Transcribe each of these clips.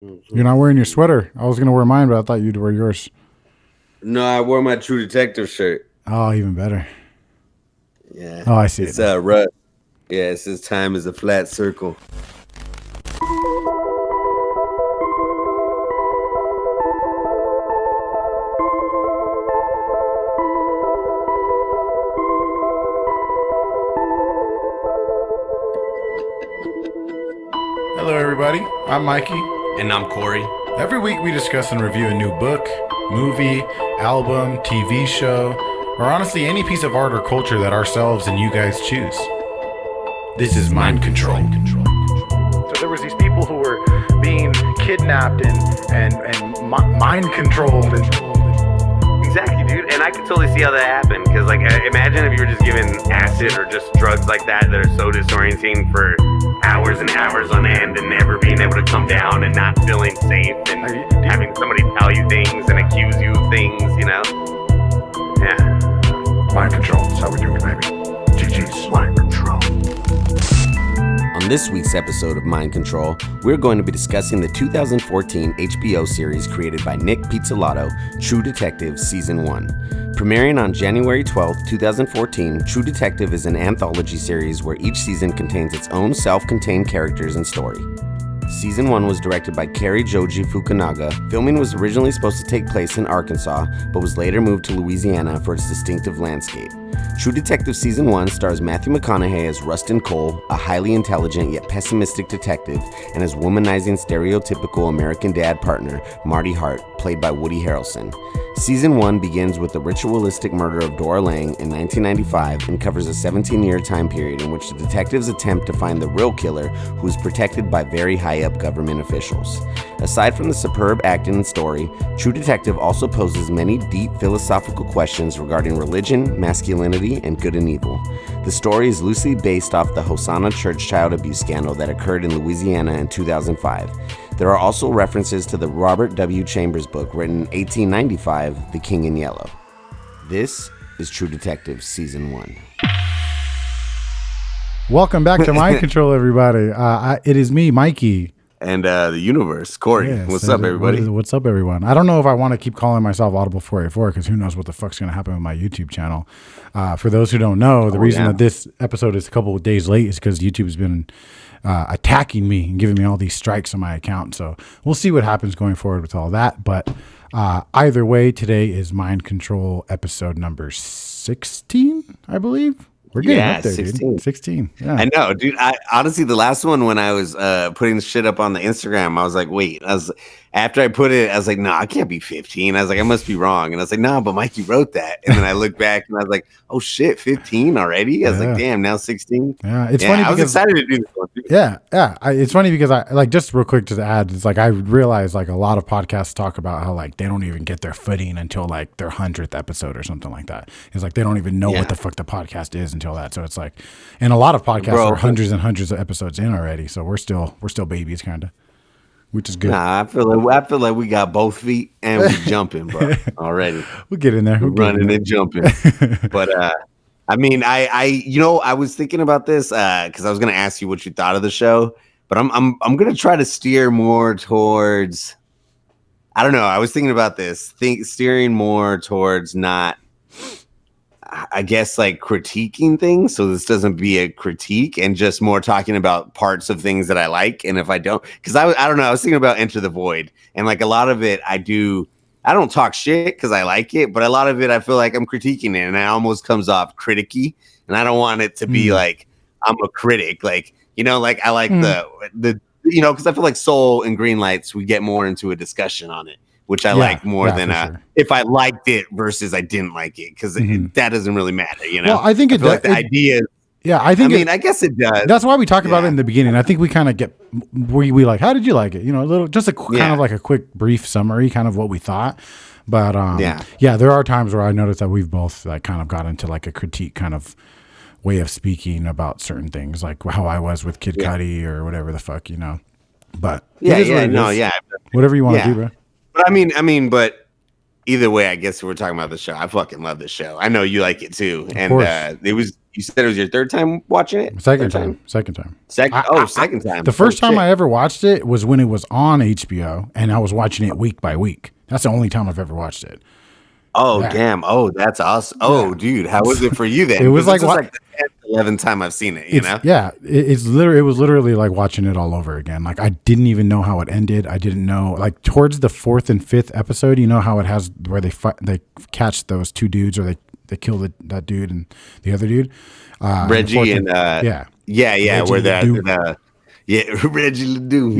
You're not wearing your sweater. I was gonna wear mine, but I thought you'd wear yours. No, I wore my True Detective shirt. Oh, even better. Yeah, Oh, I see it it's now. Russ. Yeah, it says time is a flat circle. Hello, everybody. I'm Mikey. And I'm Corey. Every week we discuss and review a new book, movie, album, TV show, or honestly any piece of art or culture that ourselves and you guys choose. This is Mind Control. So there was these people who were being kidnapped and mind controlled. Exactly, dude. And I can totally see how that happened. Because, imagine if you were just given acid or just drugs like that are so disorienting for hours and hours on end and never being able to come down and not feeling safe and having somebody tell you things and accuse you of things, you know? Yeah. Mind control. That's how we do it, baby. GG's mind control. On this week's episode of Mind Control, we're going to be discussing the 2014 HBO series created by Nick Pizzolatto, True Detective Season 1. Premiering on January 12, 2014, True Detective is an anthology series where each season contains its own self-contained characters and story. Season 1 was directed by Kari Joji Fukunaga. Filming was originally supposed to take place in Arkansas, but was later moved to Louisiana for its distinctive landscape. True Detective Season 1 stars Matthew McConaughey as Rustin Cole, a highly intelligent yet pessimistic detective, and his womanizing stereotypical American dad partner, Marty Hart, played by Woody Harrelson. Season 1 begins with the ritualistic murder of Dora Lang in 1995 and covers a 17-year time period in which the detectives attempt to find the real killer, who is protected by very high-up government officials. Aside from the superb acting and story, True Detective also poses many deep philosophical questions regarding religion, masculinity, and good and evil. The story is loosely based off the Hosanna Church child abuse scandal that occurred in Louisiana in 2005. There are also references to the Robert W. Chambers book written in 1895, The King in Yellow. This is True Detective Season 1. Welcome back to Mind Control, everybody. It is me, Mikey. And the universe, Corey. Yes, What's up, everybody? What's up, everyone? I don't know if I want to keep calling myself Audible 484 because who knows what the fuck's going to happen with my YouTube channel. For those who don't know, the reason that this episode is a couple of days late is because YouTube's been attacking me and giving me all these strikes on my account. So we'll see what happens going forward with all that. But either way, today is Mind Control episode number 16, I believe. We're getting up there, 16. Dude. 16. Yeah. I know, dude. I honestly, the last one when I was putting shit up on the Instagram, I was like, wait. After I put it, I was like, no, I can't be 15. I was like, I must be wrong. And I was like, no, but Mikey wrote that. And then I looked back and I was like, oh shit, 15 already? I was like, damn, now 16. Yeah, it's funny. I was excited to do this one, too. Yeah. It's funny because I like, just real quick to add, it's like I realize like a lot of podcasts talk about how like they don't even get their footing until like their 100th episode or something like that. It's like they don't even know what the fuck the podcast is until that. So it's like, and a lot of podcasts are hundreds and hundreds of episodes in already. So we're still babies, kind of, which is good. Nah, I feel like we got both feet and we jumping, bro. Already, we'll get in there. We're running and jumping. But I mean, I was thinking about this because I was gonna ask you what you thought of the show, but I'm gonna try to steer more towards. I don't know. I was thinking about this, steering more towards not. I guess like critiquing things, so this doesn't be a critique and just more talking about parts of things that I like. And if I don't, because I don't know, I was thinking about Enter the Void, and like a lot of it I don't talk shit because I like it, but a lot of it I feel like I'm critiquing it, and it almost comes off criticky, and I don't want it to be like I'm a critic, like, you know, like I like the you know, because I feel like Soul and Green Lights, we get more into a discussion on it, which I like more than if I liked it versus I didn't like it, because that doesn't really matter, you know. Well, I think like the idea. Yeah, I mean, I guess it does. That's why we talk about it in the beginning. I think we kind of get we like, how did you like it? You know, a little, just a kind of like a quick brief summary, kind of what we thought. But there are times where I noticed that we've both like kind of got into like a critique kind of way of speaking about certain things, like how I was with Kid Cudi or whatever the fuck, you know. But whatever you want to do, bro. But I mean, but either way, I guess we're talking about the show. I fucking love the show. I know you like it too, and it was You said it was your third time watching it? Second time. Second time. Second time. The first time I ever watched it was when it was on HBO, and I was watching it week by week. That's the only time I've ever watched it. Oh, damn. Oh, that's awesome. Oh, dude, how was it for you then? It was like the 10th, 11th time I've seen it, you know? Yeah, it was literally like watching it all over again. Like, I didn't even know how it ended. I didn't know, like, towards the 4th and 5th episode, you know how it has where they catch those two dudes, or they kill that dude and the other dude, Reggie and Reggie where Reggie Ledoux.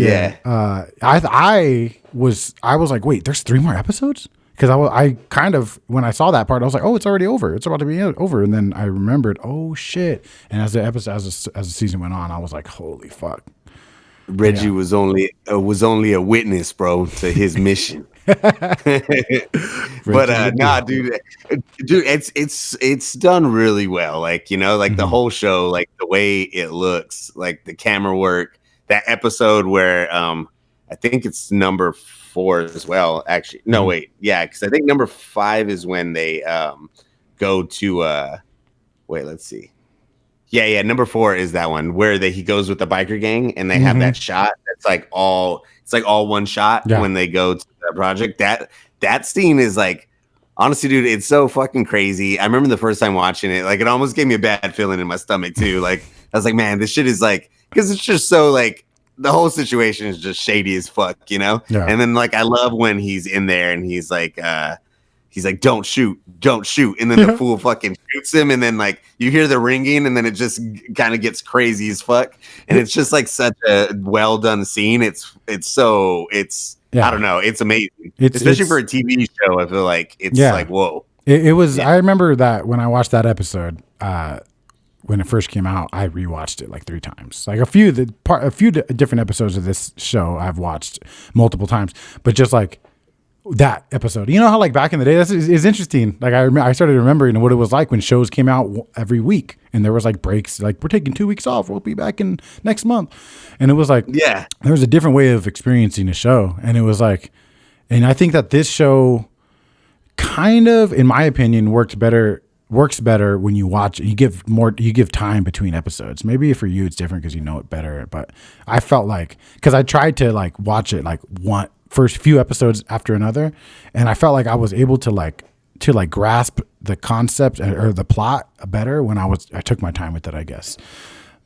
I was like, wait, there's 3 more episodes. Because I kind of, when I saw that part, I was like, oh, it's already over. It's about to be over. And then I remembered, oh, shit. And as the season went on, I was like, holy fuck. Reggie was only a witness, bro, to his mission. But dude, it's done really well. Like, you know, like the whole show, like the way it looks, like the camera work, that episode where I think it's number 4 as well, actually. No, wait. Yeah, because I think number 5 is when they go to wait, let's see. Yeah, number 4 is that one where he goes with the biker gang and they have that shot that's like all one shot when they go to the project. That scene is like, honestly, dude, it's so fucking crazy. I remember the first time watching it, like it almost gave me a bad feeling in my stomach too. Like I was like, man, this shit is like, because it's just so like, the whole situation is just shady as fuck, you know? Yeah. And then like I love when he's in there and he's like, don't shoot. And then the fool fucking shoots him, and then like you hear the ringing, and then it just kind of gets crazy as fuck. And it's just like such a well done scene. I don't know, it's amazing. Especially for a TV show, I feel like it's like, whoa. It was I remember that when I watched that episode, when it first came out, I rewatched it like 3 times. Like a few different episodes of this show I've watched multiple times, but just like that episode, you know how like back in the day, this is interesting. Like I started remembering what it was like when shows came out every week, and there was like breaks, like we're taking 2 weeks off, we'll be back in next month, and it was like there was a different way of experiencing a show, and it was like, and I think that this show kind of, in my opinion, works better when you watch it. You give time between episodes. Maybe for you it's different because you know it better, but I felt like, because I tried to like watch it like first few episodes after another, and I felt like I was able to grasp the concept or the plot better when I took my time with it, I guess.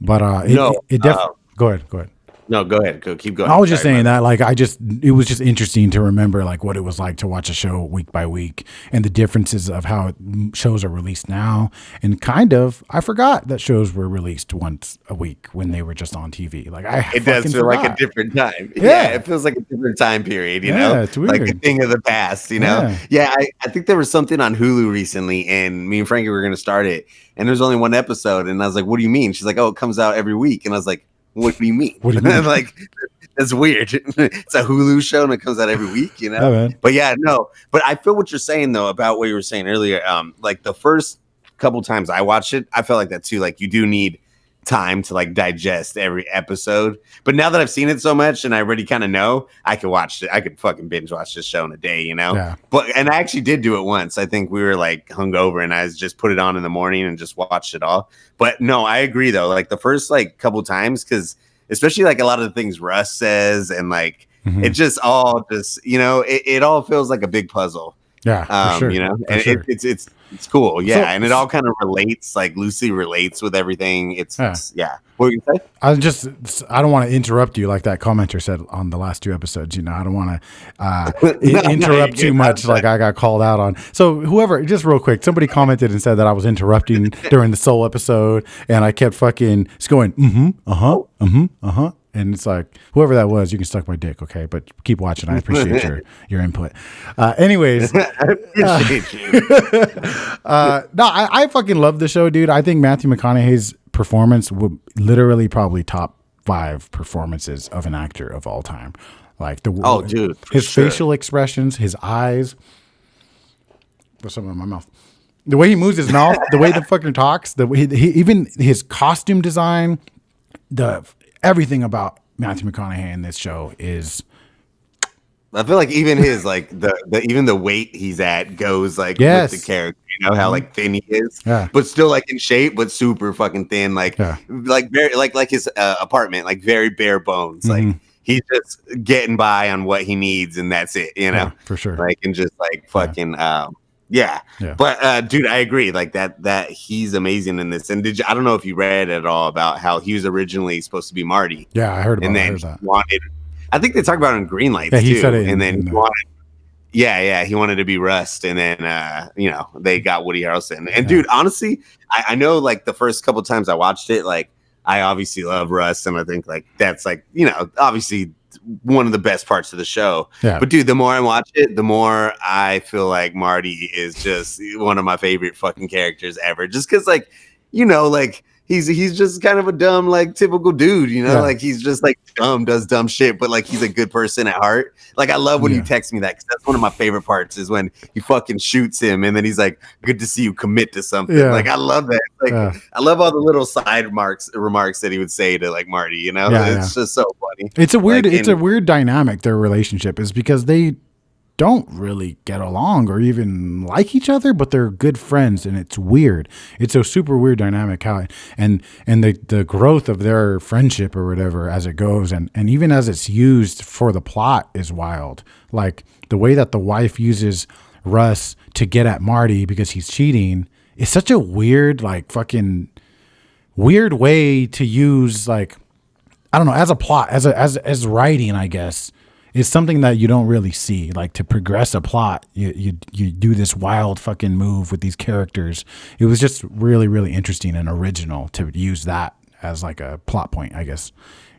But go ahead. No, go ahead. Keep going. I was just saying that, like, it was just interesting to remember, like, what it was like to watch a show week by week and the differences of how shows are released now. And I forgot that shows were released once a week when they were just on TV. Like, it does feel like a different time. Yeah, it feels like a different time period, you know? It's weird. Like a thing of the past, you know? Yeah, I think there was something on Hulu recently, and me and Frankie were going to start it, and there's only 1 episode, and I was like, what do you mean? She's like, oh, it comes out every week. And I was like, what do you mean? Like, that's weird. It's a Hulu show and it comes out every week, you know? But yeah, no. But I feel what you're saying though about what you were saying earlier. Like the first couple times I watched it, I felt like that too. Like you do need time to like digest every episode. But now that I've seen it so much and I already kind of know, I could watch it. I could fucking binge watch this show in a day, you know? Yeah. And I actually did do it once. I think we were like hungover and I just put it on in the morning and just watched it all. But no, I agree though. Like the first like couple times, because especially like a lot of the things Russ says and like it just all just, you know, it all feels like a big puzzle. Yeah, for sure. You know, and it's cool. Yeah, and it all kind of relates, like loosely relates with everything. It's yeah. What were you gonna say? I don't want to interrupt you like that commenter said on the last 2 episodes. You know, I don't want to interrupt too much. Like I got called out on. So whoever, just real quick, somebody commented and said that I was interrupting during the Soul episode, and I kept fucking just going And it's like, whoever that was, you can suck my dick, okay? But keep watching. I appreciate your input. Anyways. I appreciate you. No, I fucking love the show, dude. I think Matthew McConaughey's performance would literally probably top 5 performances of an actor of all time. Like his facial expressions, his eyes. There's something in my mouth. The way he moves his mouth, the way the fucking talks, the way even his costume design, everything about Matthew McConaughey in this show is I feel like even his like even the weight he's at goes like with the character. You know how like thin he is, but still like in shape, but super fucking thin. Like very like his apartment, like very bare bones. Like he's just getting by on what he needs, and that's it. You know, for sure. Like and just like fucking But dude, I agree. Like that he's amazing in this. And I don't know if you read at all about how he was originally supposed to be Marty. Yeah, I heard about. And then I think they talk about it in Green Lights he too. Said it and then he wanted to be Rust, and then they got Woody Harrelson. And dude, honestly, I know like the first couple times I watched it, like I obviously love Rust, and I think like that's like obviously one of the best parts of the show. Yeah. But dude, the more I watch it, the more I feel like Marty is just one of my favorite fucking characters ever. Just because like like. He's just kind of a dumb, like typical dude, like he's just like dumb, does dumb shit, but like he's a good person at heart. Like I love when you text me that, because that's one of my favorite parts is when he fucking shoots him and then he's like, "Good to see you commit to something." Like I love that. Like I love all the little side remarks that he would say to like Marty. It's just so funny. It's a weird, a weird dynamic. Their relationship is because they don't really get along or even like each other, but they're good friends, and it's weird. It's a super weird dynamic how and the growth of their friendship or whatever as it goes, and even as it's used for the plot is wild. Like the way that the wife uses Russ to get at Marty because he's cheating is such a weird, like fucking weird way to use, like, I don't know, as a plot, as writing, I guess. It's something that you don't really see. Like to progress a plot, you do this wild fucking move with these characters. It was just really, really interesting and original to use that as like a plot point, I guess.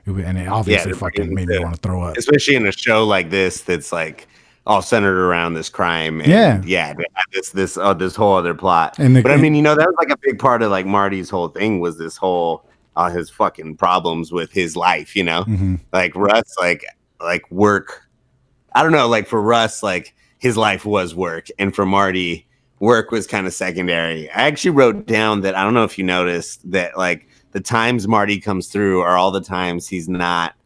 And it obviously fucking made me want to throw up. Especially in a show like this that's like all centered around this crime. And this whole other plot. I mean, that was like a big part of like Marty's whole thing was this whole his fucking problems with his life, like Russ, like work. I don't know, like for Russ, like his life was work, and for Marty, work was kind of secondary. I actually wrote down that I don't know if you noticed that like the times Marty comes through are all the times he's not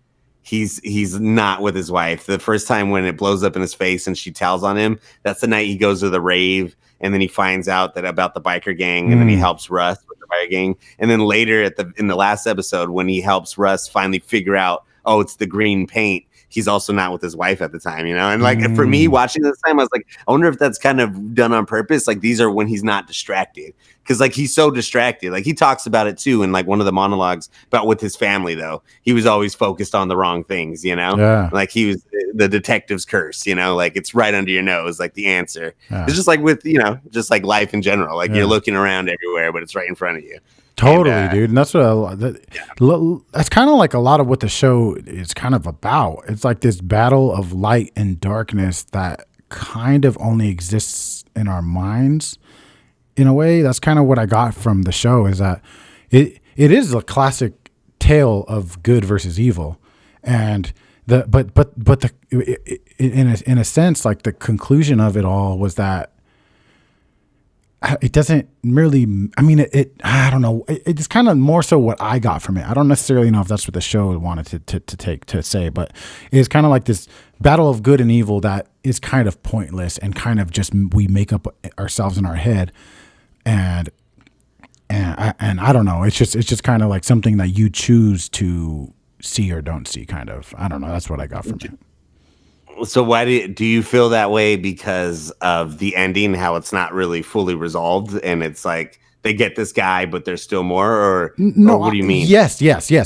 with his wife. The first time when it blows up in his face and she tells on him, that's the night he goes to the rave, and then he finds out that about the biker gang, and then he helps Russ with the biker gang. And then later in the last episode, when he helps Russ finally figure out, oh, it's the green paint, he's also not with his wife at the time, and like for me watching this time, I was like, I wonder if that's kind of done on purpose. Like these are when he's not distracted, because like he's so distracted. Like he talks about it too in like one of the monologues about with his family, though he was always focused on the wrong things, like he was the detective's curse, like it's right under your nose, like the answer. It's just like with just like life in general, like you're looking around everywhere, but it's right in front of you. Totally, dude. And that's what that's kind of like a lot of what the show is kind of about. It's like this battle of light and darkness that kind of only exists in our minds in a way. That's kind of what I got from the show, is that it is a classic tale of good versus evil. And in a sense, like the conclusion of it all was that it doesn't really, I mean, I don't know. It's kind of more so what I got from it. I don't necessarily know if that's what the show wanted to say, but it's kind of like this battle of good and evil that is kind of pointless and kind of just, we make up ourselves in our head. And I don't know. It's just kind of like something that you choose to see or don't see, kind of. I don't know. That's what I got from it. So why do you feel that way? Because of the ending, how it's not really fully resolved, and it's like they get this guy, but there's still more, or what do you mean? Yes.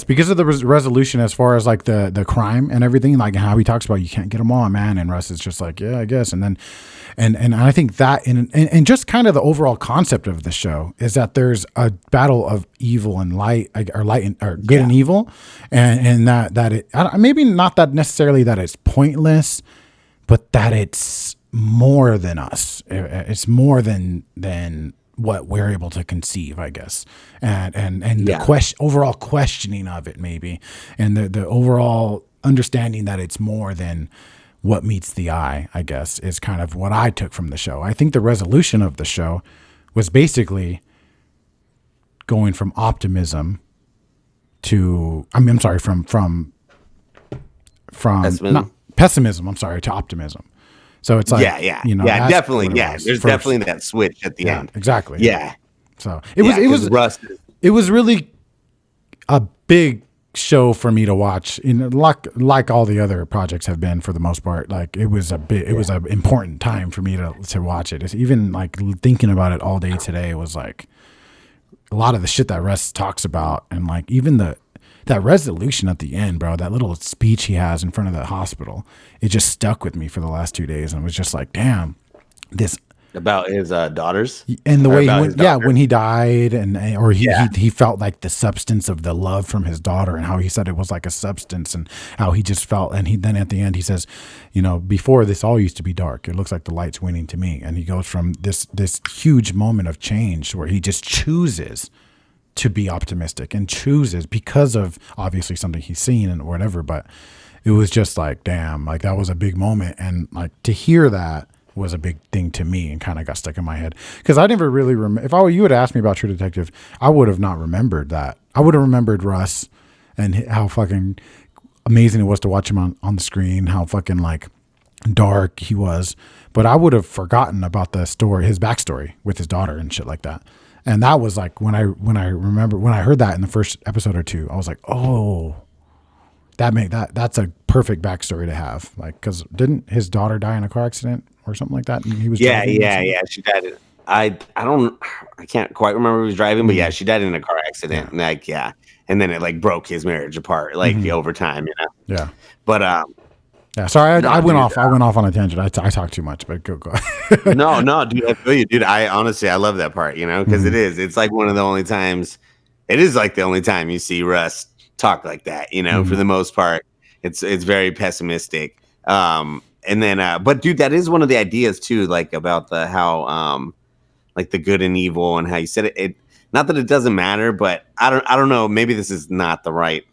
Because of the resolution as far as like the crime and everything, like how he talks about you can't get them all, man. And Russ is just like, yeah, I guess. And then, and I think that, and just kind of the overall concept of the show is that there's a battle of evil and light, or good and evil. And that it, maybe not that necessarily that it's pointless, but that it's more than us. It's more than what we're able to conceive, I guess, and the overall questioning of it, maybe, and the overall understanding that it's more than what meets the eye, I guess, is kind of what I took from the show. I think the resolution of the show was basically going from optimism to, from pessimism. I'm sorry, to optimism. So it's like, definitely. Yeah. There's definitely that switch at the end. Exactly. Yeah. So it was Rust. It was really a big show for me to watch, like all the other projects have been for the most part. Like it was an important time for me to watch it. It's even like thinking about it all day today was like a lot of the shit that Russ talks about, and like even that resolution at the end, bro, that little speech he has in front of the hospital, it just stuck with me for the last 2 days, and it was just like, damn, this. About his daughters and the way when he died, he felt like the substance of the love from his daughter, and how he said it was like a substance, and how he just felt. And then at the end he says, before this all used to be dark, it looks like the light's winning to me. And he goes from this huge moment of change where he just chooses to be optimistic, and chooses because of obviously something he's seen and whatever. But it was just like, damn, like that was a big moment, and like to hear that was a big thing to me, and kind of got stuck in my head, because I never really remember. You would ask me about True Detective, I would have not remembered that. I would have remembered Russ and how fucking amazing it was to watch him on the screen, how fucking like dark he was, but I would have forgotten about the story, his backstory with his daughter and shit like that. And that was like when I heard that in the first episode or two, I was like, oh, that's a perfect backstory to have. Like, because didn't his daughter die in a car accident or something like that? And he was She died. I can't quite remember who was driving, but she died in a car accident. Yeah. And then it like broke his marriage apart, like over time, Yeah. But sorry, I went off on a tangent. I talk too much, but go. No, dude, I feel you, dude. I honestly love that part, because it's like one of the only times. It is like the only time you see Russ talk like that, for the most part. It's very pessimistic. And then but dude, that is one of the ideas too, like about how like the good and evil, and how you said it, not that it doesn't matter, but I don't know, maybe this is not the right,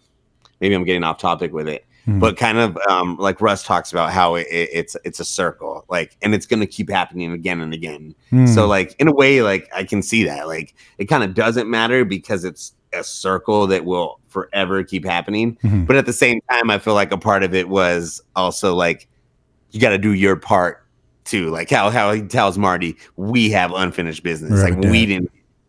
maybe I'm getting off topic with it, but kind of like Russ talks about how it's a circle, like, and it's going to keep happening again and again. So like in a way, like I can see that, like it kind of doesn't matter because it's a circle that will forever keep happening. But at the same time, I feel like a part of it was also like, you got to do your part too. Like how he tells Marty, we have unfinished business. Right, like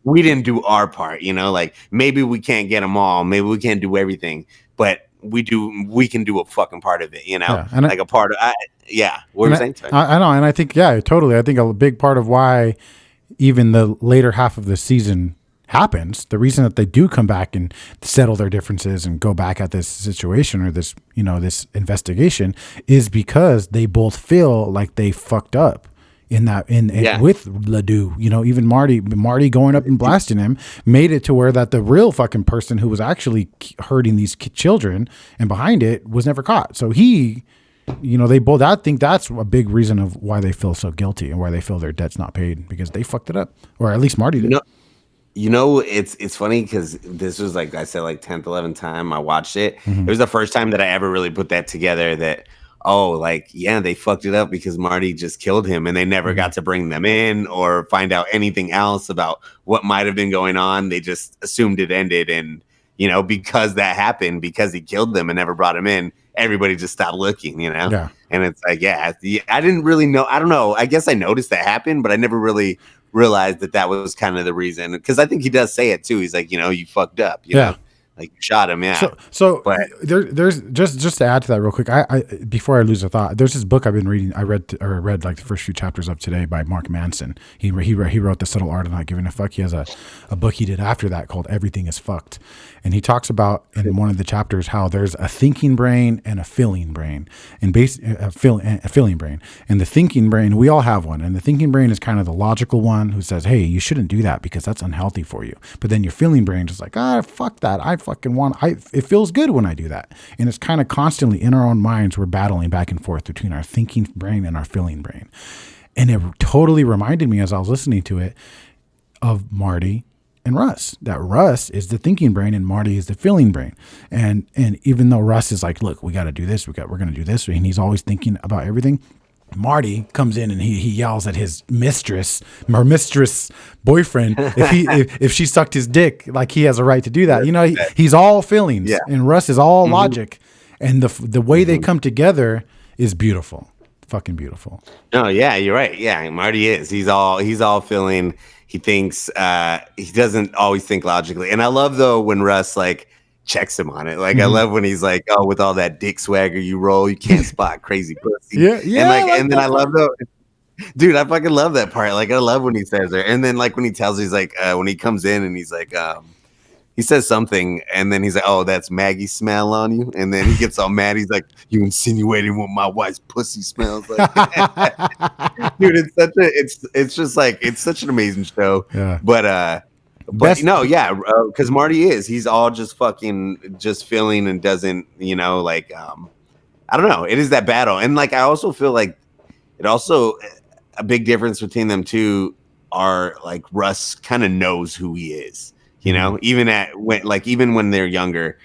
we didn't do our part, like maybe we can't get them all. Maybe we can't do everything, but we can do a fucking part of it, and like a part of, what were you saying? I know. And I think, totally. I think a big part of why even the later half of the season happens, the reason that they do come back and settle their differences and go back at this situation or this, this investigation, is because they both feel like they fucked up with Ledoux. Even Marty going up and blasting him made it to where that the real fucking person who was actually hurting these children and behind it was never caught. So they both, I think that's a big reason of why they feel so guilty and why they feel their debt's not paid, because they fucked it up, or at least Marty did. It's funny because this was, like I said, like 10th, 11th time I watched it. It was the first time that I ever really put that together, that, they fucked it up because Marty just killed him, and they never got to bring them in or find out anything else about what might have been going on. They just assumed it ended. And, because that happened, because he killed them and never brought him in, everybody just stopped looking, Yeah. And it's like, I didn't really know. I don't know. I guess I noticed that happened, but I never really realized that was kind of the reason, because I think he does say it too. He's like, you fucked up, you know, like you shot him. So but there's just to add to that real quick, I before I lose a thought, there's this book I've been reading. I read like the first few chapters of today by Mark Manson. He wrote The Subtle Art of Not Giving a Fuck. He has a book he did after that called Everything is Fucked, and he talks about in one of the chapters how there's a thinking brain and a feeling brain, and a feeling brain. And the thinking brain, we all have one, and the thinking brain is kind of the logical one who says, hey, you shouldn't do that because that's unhealthy for you. But then your feeling brain is like, fuck that, it feels good when I do that. And it's kind of constantly in our own minds, we're battling back and forth between our thinking brain and our feeling brain. And it totally reminded me, as I was listening to it, of Marty and Russ. That Russ is the thinking brain and Marty is the feeling brain. And even though Russ is like, look, we got to do this, we're going to do this, and he's always thinking about everything, Marty comes in and he yells at his mistress boyfriend if she sucked his dick, like he has a right to do that. He's all feelings, and Russ is all logic. And the way they come together is beautiful. Fucking beautiful. No, yeah, you're right. Yeah, Marty is. He's all feeling. He thinks he doesn't always think logically. And I love though when Russ like checks him on it. Like I love when he's like, "Oh, with all that dick swagger you roll, you can't spot crazy pussy." Yeah, And like, like and then I love though, dude, I fucking love that part. Like I love when he says it. And then like when he tells, he's like, when he comes in and he's like, he says something, and then he's like, "Oh, that's Maggie's smell on you." And then he gets all mad. He's like, "You insinuating what my wife's pussy smells like?" Dude, it's just like it's such an amazing show. Yeah. But because Marty he's all just fucking just feeling and doesn't, like I don't know. It is that battle, and like I also feel like it also a big difference between them two are like Russ kind of knows who he is. Even when they're younger,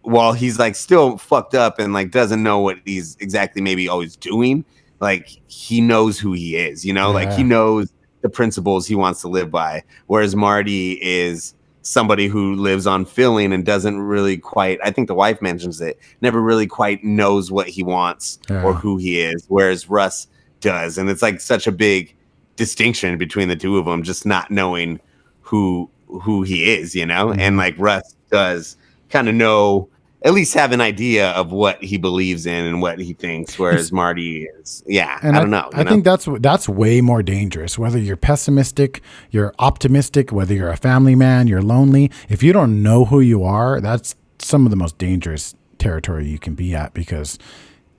while he's like still fucked up and like doesn't know what he's exactly maybe always doing, like he knows who he is, like he knows the principles he wants to live by. Whereas Marty is somebody who lives on feeling and doesn't really quite, I think the wife mentions it, never really quite knows what he wants or who he is. Whereas Russ does. And it's like such a big distinction between the two of them, just not knowing who he is, and like Russ does kind of know, at least have an idea of what he believes in and what he thinks, whereas Marty is, and I don't know. I think that's way more dangerous. Whether you're pessimistic, you're optimistic, whether you're a family man, you're lonely. If you don't know who you are, that's some of the most dangerous territory you can be at, because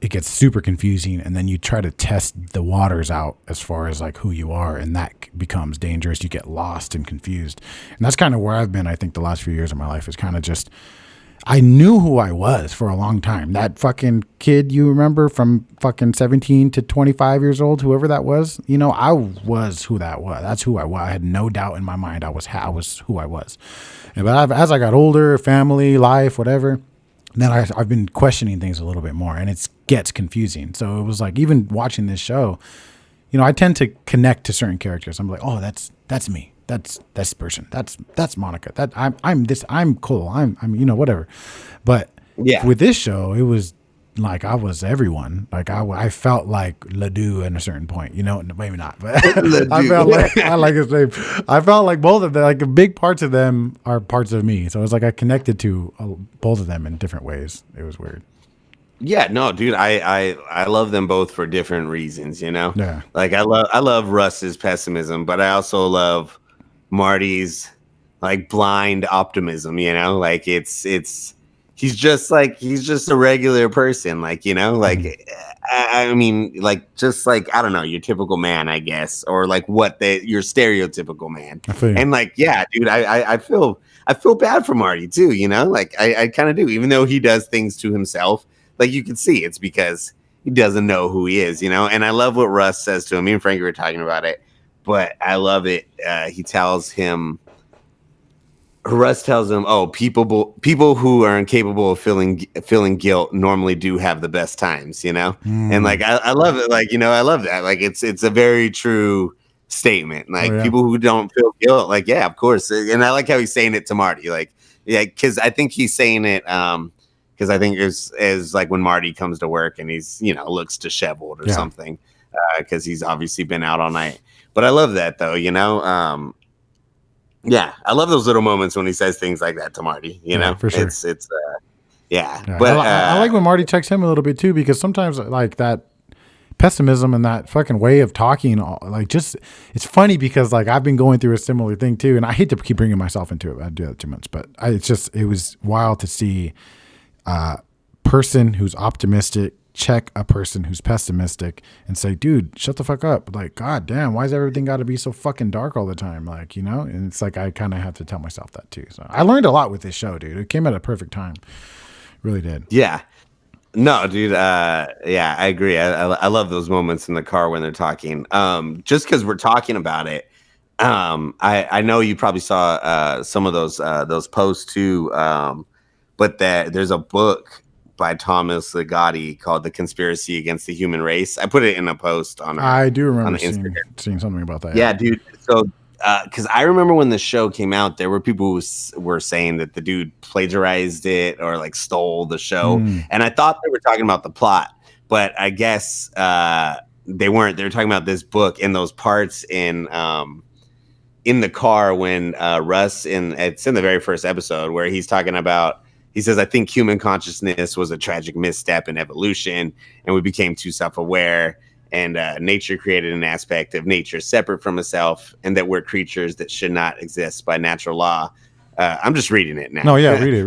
it gets super confusing, and then you try to test the waters out as far as like who you are, and that becomes dangerous. You get lost and confused, and that's kind of where I've been. I think the last few years of my life is kind of just, I knew who I was for a long time. That fucking kid you remember from fucking 17 to 25 years old, whoever that was, I was who that was. That's who I was. I had no doubt in my mind I was who I was. But as I got older, family, life, whatever, then I've been questioning things a little bit more, and it gets confusing. So it was like, even watching this show, I tend to connect to certain characters. I'm like, oh, that's me. That's this person. That's Monica. That I'm this. I'm Cole. I'm whatever. But with this show, it was like I was everyone. Like I felt like Ledoux at a certain point. Maybe not, but I felt like, I like his name. I felt like both of them, like big parts of them are parts of me. So it's like I connected to both of them in different ways. It was weird. Yeah, no, dude, I love them both for different reasons. Yeah. Like I love Russ's pessimism, but I also love Marty's like blind optimism. Like he's just a regular person, like like I mean, like just like, I don't know, your typical man, I guess, or like your stereotypical man. And like, yeah, dude, I feel bad for Marty too, like I kind of do, even though he does things to himself. Like you can see it's because he doesn't know who he is, and I love what Russ says to him. Me and Frankie were talking about it, but I love it. Russ tells him, "Oh, people who are incapable of feeling guilt normally do have the best times," And like I love it, like I love that. Like it's a very true statement. Like people who don't feel guilt, like of course. And I like how he's saying it to Marty, like because I think he's saying it because I think is like when Marty comes to work and he's looks disheveled or something because he's obviously been out all night. But I love that though, yeah, I love those little moments when he says things like that to Marty. For sure. It's But I like when Marty checks him a little bit too, because sometimes like that pessimism and that fucking way of talking, like just it's funny because like I've been going through a similar thing too, and I hate to keep bringing myself into it. I do that too much, but it was wild to see a person who's optimistic check a person who's pessimistic and say, dude, shut the fuck up. Like, god damn, why's everything got to be so fucking dark all the time? Like, and it's like I kind of have to tell myself that too. So I learned a lot with this show, dude. It came at a perfect time. Really did. Yeah. No, dude. Yeah, I agree. I love those moments in the car when they're talking. Just because we're talking about it. I know you probably saw some of those posts too. But there's a book by Thomas Ligotti called "The Conspiracy Against the Human Race." I put it in a post on. I do remember seeing something about that. Yeah, dude. So, because I remember when the show came out, there were people who were saying that the dude plagiarized it or like stole the show, and I thought they were talking about the plot. but I guess they weren't. They were talking about this book and those parts in the car when Russ it's in the very first episode where he's talking about. He says, I think human consciousness was a tragic misstep in evolution, and we became too self-aware, and nature created an aspect of nature separate from itself, and that we're creatures that should not exist by natural law. I'm just reading it now. No, yeah, read it.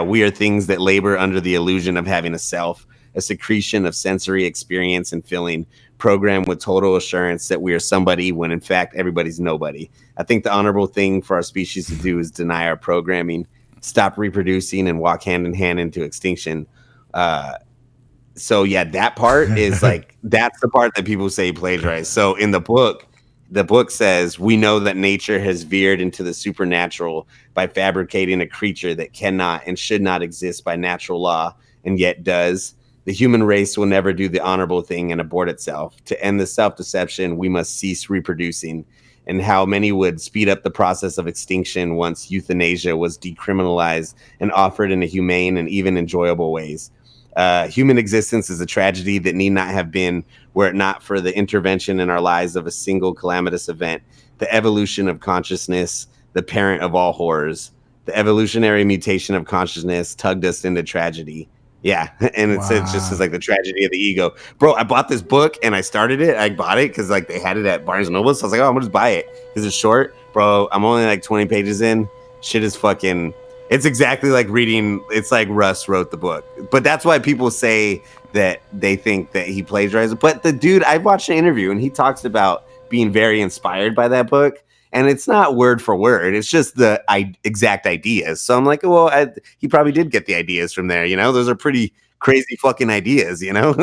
We are things that labor under the illusion of having a self, a secretion of sensory experience and feeling, programmed with total assurance that we are somebody when in fact everybody's nobody. I think the honorable thing for our species to do is deny our programming, stop reproducing, and walk hand in hand into extinction. So yeah, that part is like, that's the part that people say plagiarized. So in the book says, we know that nature has veered into the supernatural by fabricating a creature that cannot and should not exist by natural law, and yet does. The human race will never do the honorable thing and abort itself. To end the self-deception, we must cease reproducing. And how many would speed up the process of extinction once euthanasia was decriminalized and offered in a humane and even enjoyable ways. Human existence is a tragedy that need not have been were it not for the intervention in our lives of a single calamitous event, the evolution of consciousness, the parent of all horrors. The evolutionary mutation of consciousness tugged us into tragedy. Yeah, and it just says like the tragedy of the ego. Bro, I bought this book and I started it. I bought it because like they had it at Barnes & Noble. So I was like, oh, I'm gonna just buy it because it's short. Bro, I'm only like 20 pages in. Shit is fucking... It's exactly like reading... It's like Russ wrote the book. But that's why people say that they think that he plagiarized it. But the dude, I watched an interview and he talks about being very inspired by that book. And it's not word for word. It's just the exact ideas. So I'm like, well, he probably did get the ideas from there. You know, those are pretty crazy fucking ideas, you know?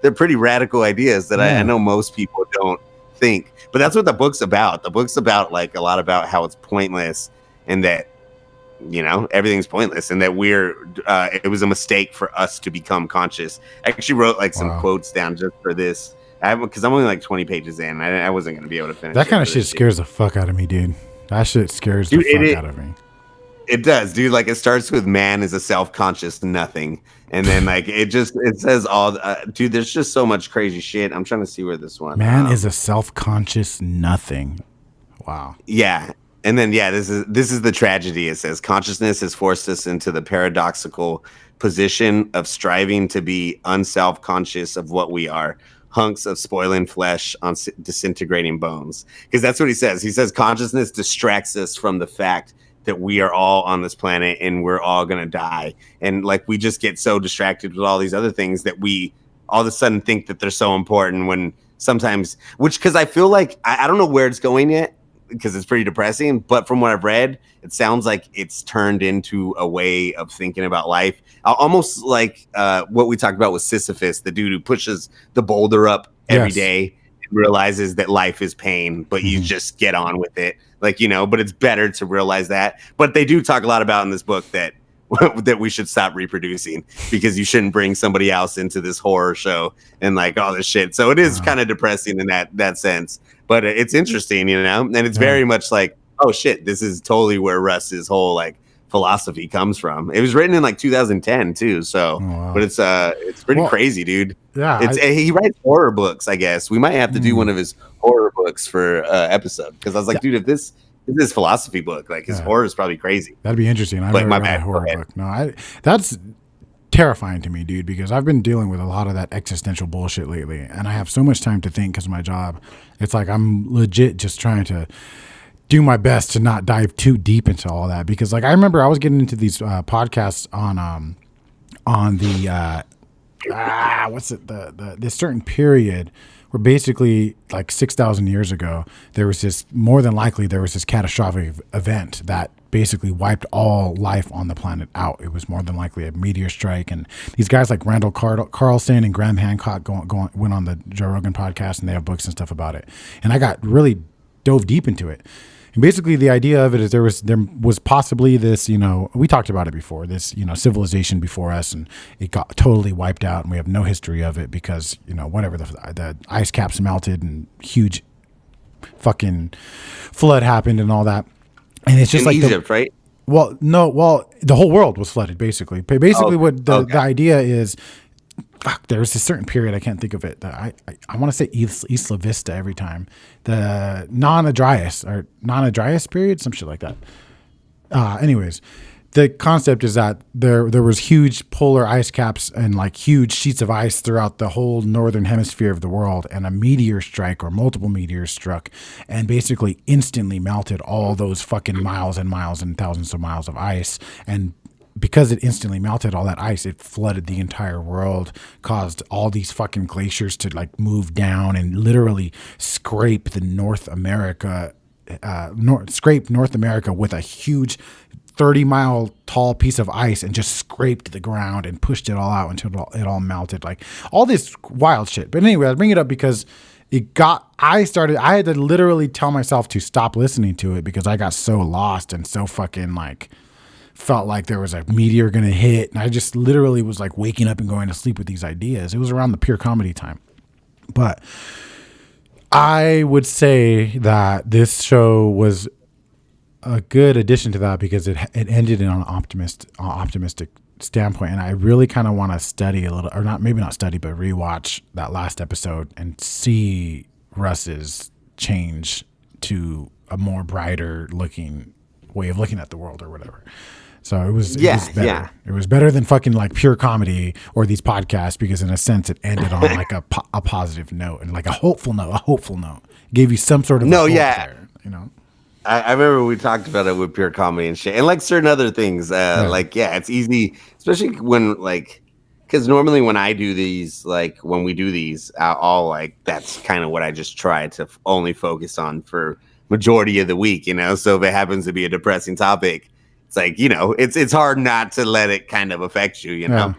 They're pretty radical ideas that I know most people don't think. But that's what the book's about. The book's about like a lot about how it's pointless and that, you know, everything's pointless and that it was a mistake for us to become conscious. I actually wrote like some quotes down just for this. Because I'm only like 20 pages in. I wasn't going to be able to finish. That kind of shit scares the fuck out of me, dude. That shit scares the fuck out of me. It does, dude. Like it starts with man is a self-conscious nothing. And then like it says all, dude, there's just so much crazy shit. I'm trying to see where this one. Man is a self-conscious nothing. Wow. Yeah. And then, yeah, this is the tragedy. It says consciousness has forced us into the paradoxical position of striving to be unself-conscious of what we are. Hunks of spoiling flesh on disintegrating bones. Because that's what he says. He says consciousness distracts us from the fact that we are all on this planet and we're all going to die. And like we just get so distracted with all these other things that we all of a sudden think that they're so important when sometimes, because I feel like, I don't know where it's going yet, because it's pretty depressing, but from what I've read, it sounds like it's turned into a way of thinking about life. Almost like what we talked about with Sisyphus, the dude who pushes the boulder up every day and realizes that life is pain, but you just get on with it. Like, you know, but it's better to realize that. But they do talk a lot about in this book that we should stop reproducing because you shouldn't bring somebody else into this horror show and like all this shit. So it is kind of depressing in that sense. But it's interesting, you know, and it's very much like, oh shit, this is totally where Russ's whole like philosophy comes from. It was written in like 2010 too, so but it's pretty crazy, dude. Yeah, he writes horror books. I guess we might have to do one of his horror books for episode because I was like, dude, if this is his philosophy book, like his horror is probably crazy. That'd be interesting. I've never read a horror book. No, that's terrifying to me, dude, because I've been dealing with a lot of that existential bullshit lately, and I have so much time to think because of my job. It's like I'm legit just trying to do my best to not dive too deep into all that, because like I remember I was getting into these podcasts on the this certain period where basically like 6,000 years ago there was this catastrophic event that basically wiped all life on the planet out. It was more than likely a meteor strike, and these guys like Randall Carlson and Graham Hancock went on the Joe Rogan podcast, and they have books and stuff about it. And I got really dove deep into it. And basically the idea of it is there was possibly this, you know, we talked about it before, this, you know, civilization before us, and it got totally wiped out, and we have no history of it because, you know, whatever, the ice caps melted and huge fucking flood happened and all that. And it's just in like Egypt, right? Well, no, the whole world was flooded basically. Basically what the idea is, fuck, there's a certain period, I can't think of it, that I want to say Isla Vista every time. The non-Adrias period, some shit like that. Anyways, the concept is that there was huge polar ice caps and like huge sheets of ice throughout the whole northern hemisphere of the world, and a meteor strike or multiple meteors struck and basically instantly melted all those fucking miles and miles and thousands of miles of ice. And because it instantly melted all that ice, it flooded the entire world, caused all these fucking glaciers to like move down and literally scrape the North America with a huge 30-mile tall piece of ice and just scraped the ground and pushed it all out until it all melted. Like all this wild shit. But anyway, I bring it up because I had to literally tell myself to stop listening to it because I got so lost and so fucking like felt like there was a meteor going to hit. And I just literally was like waking up and going to sleep with these ideas. It was around the pure comedy time. But I would say that this show was a good addition to that because it ended on an optimistic standpoint, and I really kind of want to study a little, or maybe not study, but rewatch that last episode and see Russ's change to a more brighter looking way of looking at the world or whatever. So it was better. Yeah. It was better than fucking like pure comedy or these podcasts because in a sense it ended on like a positive note and like a hopeful note. It gave you some sort of hope there, you know. I remember we talked about it with pure comedy and shit, and like certain other things. Like, it's easy, especially when like, because normally when I do these, like when we do these, I'll like that's kind of what I just try to only focus on for majority of the week, you know. So if it happens to be a depressing topic, it's like, you know, it's hard not to let it kind of affect you, you know. Yeah.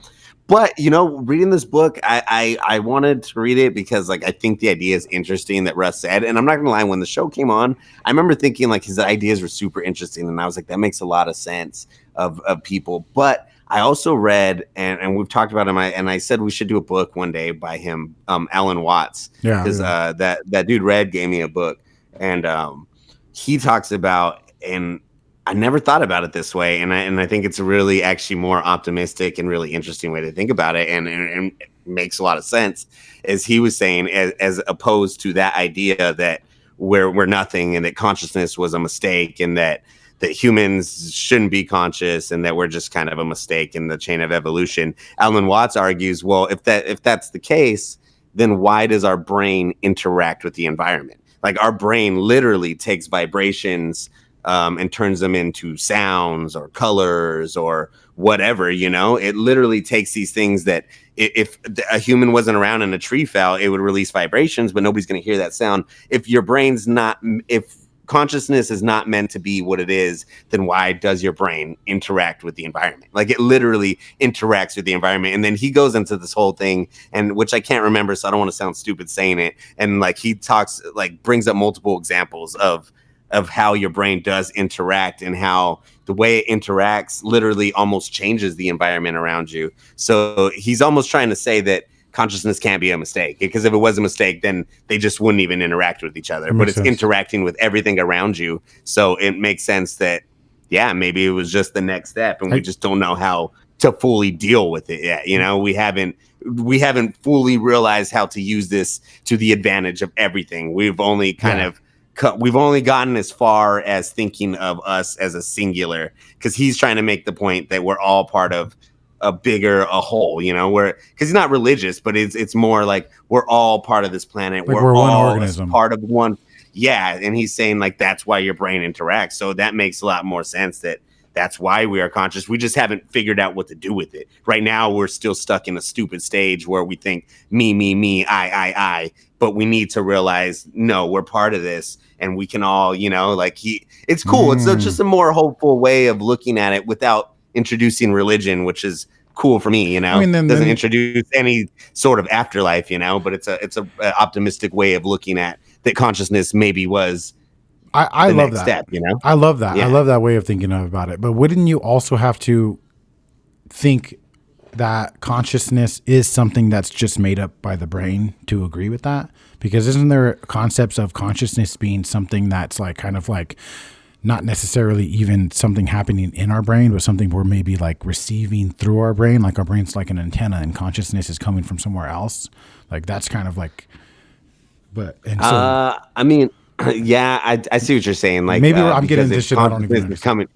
But, you know, reading this book, I wanted to read it because, like, I think the idea is interesting that Russ said. And I'm not going to lie, when the show came on, I remember thinking, like, his ideas were super interesting. And I was like, that makes a lot of sense of people. But I also read, and we've talked about him, and I said we should do a book one day by him, Alan Watts. Yeah. Because that dude, Red, gave me a book. And he talks about, and I never thought about it this way, and I think it's a really actually more optimistic and really interesting way to think about it, and it makes a lot of sense, as he was saying, as opposed to that idea that we're nothing and that consciousness was a mistake and that humans shouldn't be conscious and that we're just kind of a mistake in the chain of evolution. Alan Watts argues, well, if that's the case, then why does our brain interact with the environment? Like our brain literally takes vibrations and turns them into sounds or colors or whatever, you know. It literally takes these things that if a human wasn't around and a tree fell, it would release vibrations, but nobody's going to hear that sound. If consciousness is not meant to be what it is, then why does your brain interact with the environment? Like it literally interacts with the environment. And then he goes into this whole thing, and which I can't remember, so I don't want to sound stupid saying it. And like he talks, like brings up multiple examples of how your brain does interact and how the way it interacts literally almost changes the environment around you. So he's almost trying to say that consciousness can't be a mistake, because if it was a mistake, then they just wouldn't even interact with each other. But it's interacting with everything around you. So it makes sense that, yeah, maybe it was just the next step, and we just don't know how to fully deal with it yet. You know, we haven't fully realized how to use this to the advantage of everything. We've only we've only gotten as far as thinking of us as a singular, because he's trying to make the point that we're all part of a whole, you know, where, because he's not religious, but it's more like we're all part of this planet. Like we're all one organism, part of one. Yeah. And he's saying like, that's why your brain interacts. So that makes a lot more sense that's why we are conscious. We just haven't figured out what to do with it. Right now, we're still stuck in a stupid stage where we think me, I. But we need to realize, no, we're part of this, and we can all, you know, like it's cool. It's just a more hopeful way of looking at it without introducing religion, which is cool for me, you know. I mean, doesn't introduce any sort of afterlife, you know, but it's a optimistic way of looking at that consciousness maybe was. I love that step, you know. I love that. Yeah. I love that way of thinking about it. But wouldn't you also have to think that consciousness is something that's just made up by the brain to agree with that? Because isn't there concepts of consciousness being something that's like kind of like not necessarily even something happening in our brain, but something we're maybe like receiving through our brain. Like our brain's like an antenna and consciousness is coming from somewhere else. Like that's kind of like, I mean, yeah, I see what you're saying. Like maybe I'm getting this shit. I don't even understand. Coming.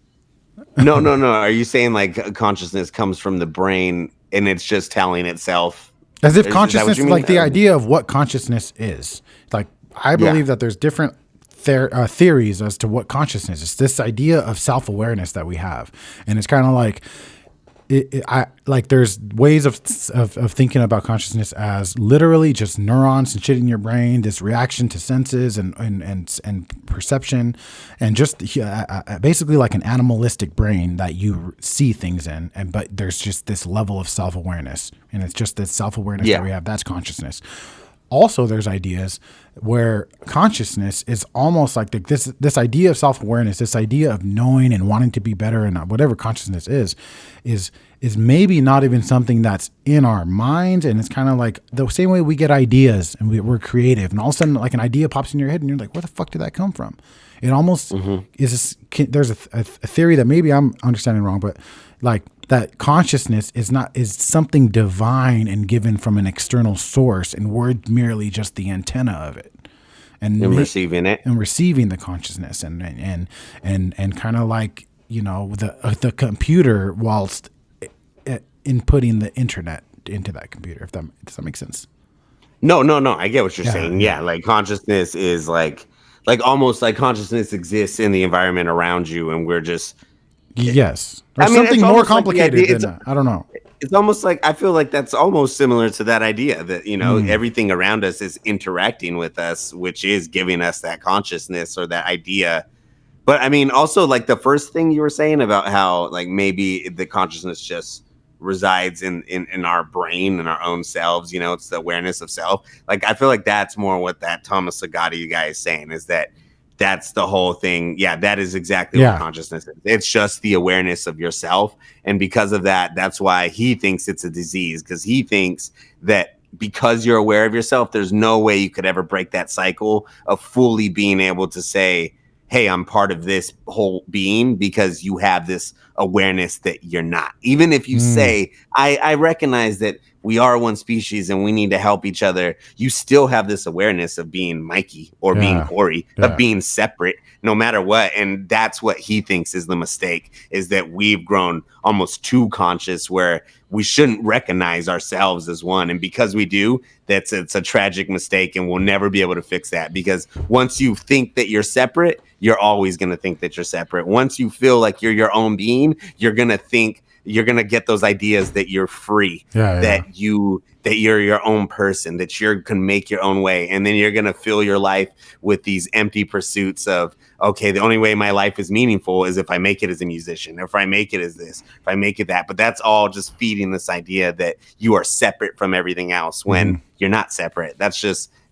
No. Are you saying like consciousness comes from the brain and it's just telling itself? As if consciousness is like the idea of what consciousness is. Like I believe that there's different theories as to what consciousness is. This idea of self-awareness that we have, and it's kind of like there's ways of thinking about consciousness as literally just neurons and shit in your brain, this reaction to senses and perception, and just basically like an animalistic brain that you see things in, but there's just this level of self-awareness, and it's just this self-awareness that we have. That's consciousness. Also, there's ideas where consciousness is almost like this idea of self-awareness, this idea of knowing and wanting to be better, and whatever consciousness is maybe not even something that's in our minds. And it's kind of like the same way we get ideas and we're creative, and all of a sudden like an idea pops in your head and you're like, where the fuck did that come from? It almost is. There's a theory that maybe I'm understanding wrong, but like that consciousness is something divine and given from an external source, and we're merely just the antenna of it, and receiving it, and receiving the consciousness, and kind of like, you know, the computer whilst inputting the internet into that computer. Does that make sense? No. I get what you're saying. Yeah, like consciousness is like almost like consciousness exists in the environment around you, and we're just. Yes. Or something more complicated than that. I don't know. It's almost like, I feel like that's almost similar to that idea that, you know, everything around us is interacting with us, which is giving us that consciousness or that idea. But I mean, also like the first thing you were saying about how like maybe the consciousness just resides in our brain and our own selves, you know, it's the awareness of self. Like, I feel like that's more what that Thomas Sagati guy is saying, is that that's the whole thing. Yeah, that is exactly what consciousness is. It's just the awareness of yourself. And because of that, that's why he thinks it's a disease, because he thinks that because you're aware of yourself, there's no way you could ever break that cycle of fully being able to say, hey, I'm part of this whole being, because you have this awareness that you're not. Even if you say, I recognize that we are one species and we need to help each other, you still have this awareness of being Mikey or being Corey, of being separate no matter what. And that's what he thinks is the mistake, is that we've grown almost too conscious where we shouldn't recognize ourselves as one. And because we do, it's a tragic mistake, and we'll never be able to fix that, because once you think that you're separate, you're always going to think that you're separate. Once you feel like you're your own being, you're going to get those ideas that you're free, that you're your own person, that you can make your own way. And then you're going to fill your life with these empty pursuits of, okay, the only way my life is meaningful is if I make it as a musician, if I make it as this, if I make it that. But that's all just feeding this idea that you are separate from everything else when you're not separate.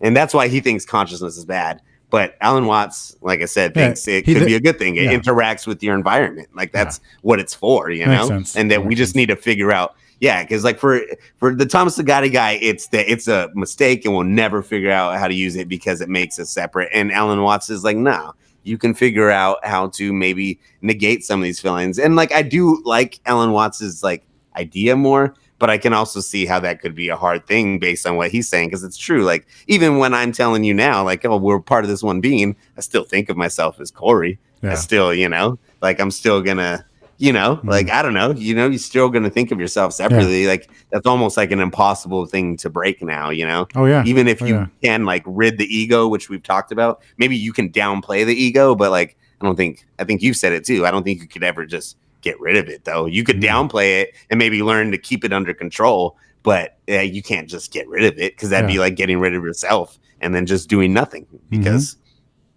And that's why he thinks consciousness is bad. But Alan Watts, like I said, thinks it could be a good thing. It interacts with your environment. Like that's what it's for, you know? Sense. And that we just need to figure out. Yeah, because like for the Thomas Sagati guy, it's a mistake, and we'll never figure out how to use it because it makes us separate. And Alan Watts is like, no, you can figure out how to maybe negate some of these feelings. And like, I do like Alan Watts's like idea more, but I can also see how that could be a hard thing based on what he's saying, because it's true. Like, even when I'm telling you now, like, oh, we're part of this one being, I still think of myself as Corey. I still, you know, like, I'm still gonna, you know, like, I don't know, you know, you're still gonna think of yourself separately. Like, that's almost like an impossible thing to break now, you know? Oh, yeah. Even if you can, like, rid the ego, which we've talked about, maybe you can downplay the ego, but, like, I think you've said it too. I don't think you could ever just get rid of it, though. You could downplay it and maybe learn to keep it under control, but you can't just get rid of it, because that'd be like getting rid of yourself and then just doing nothing, because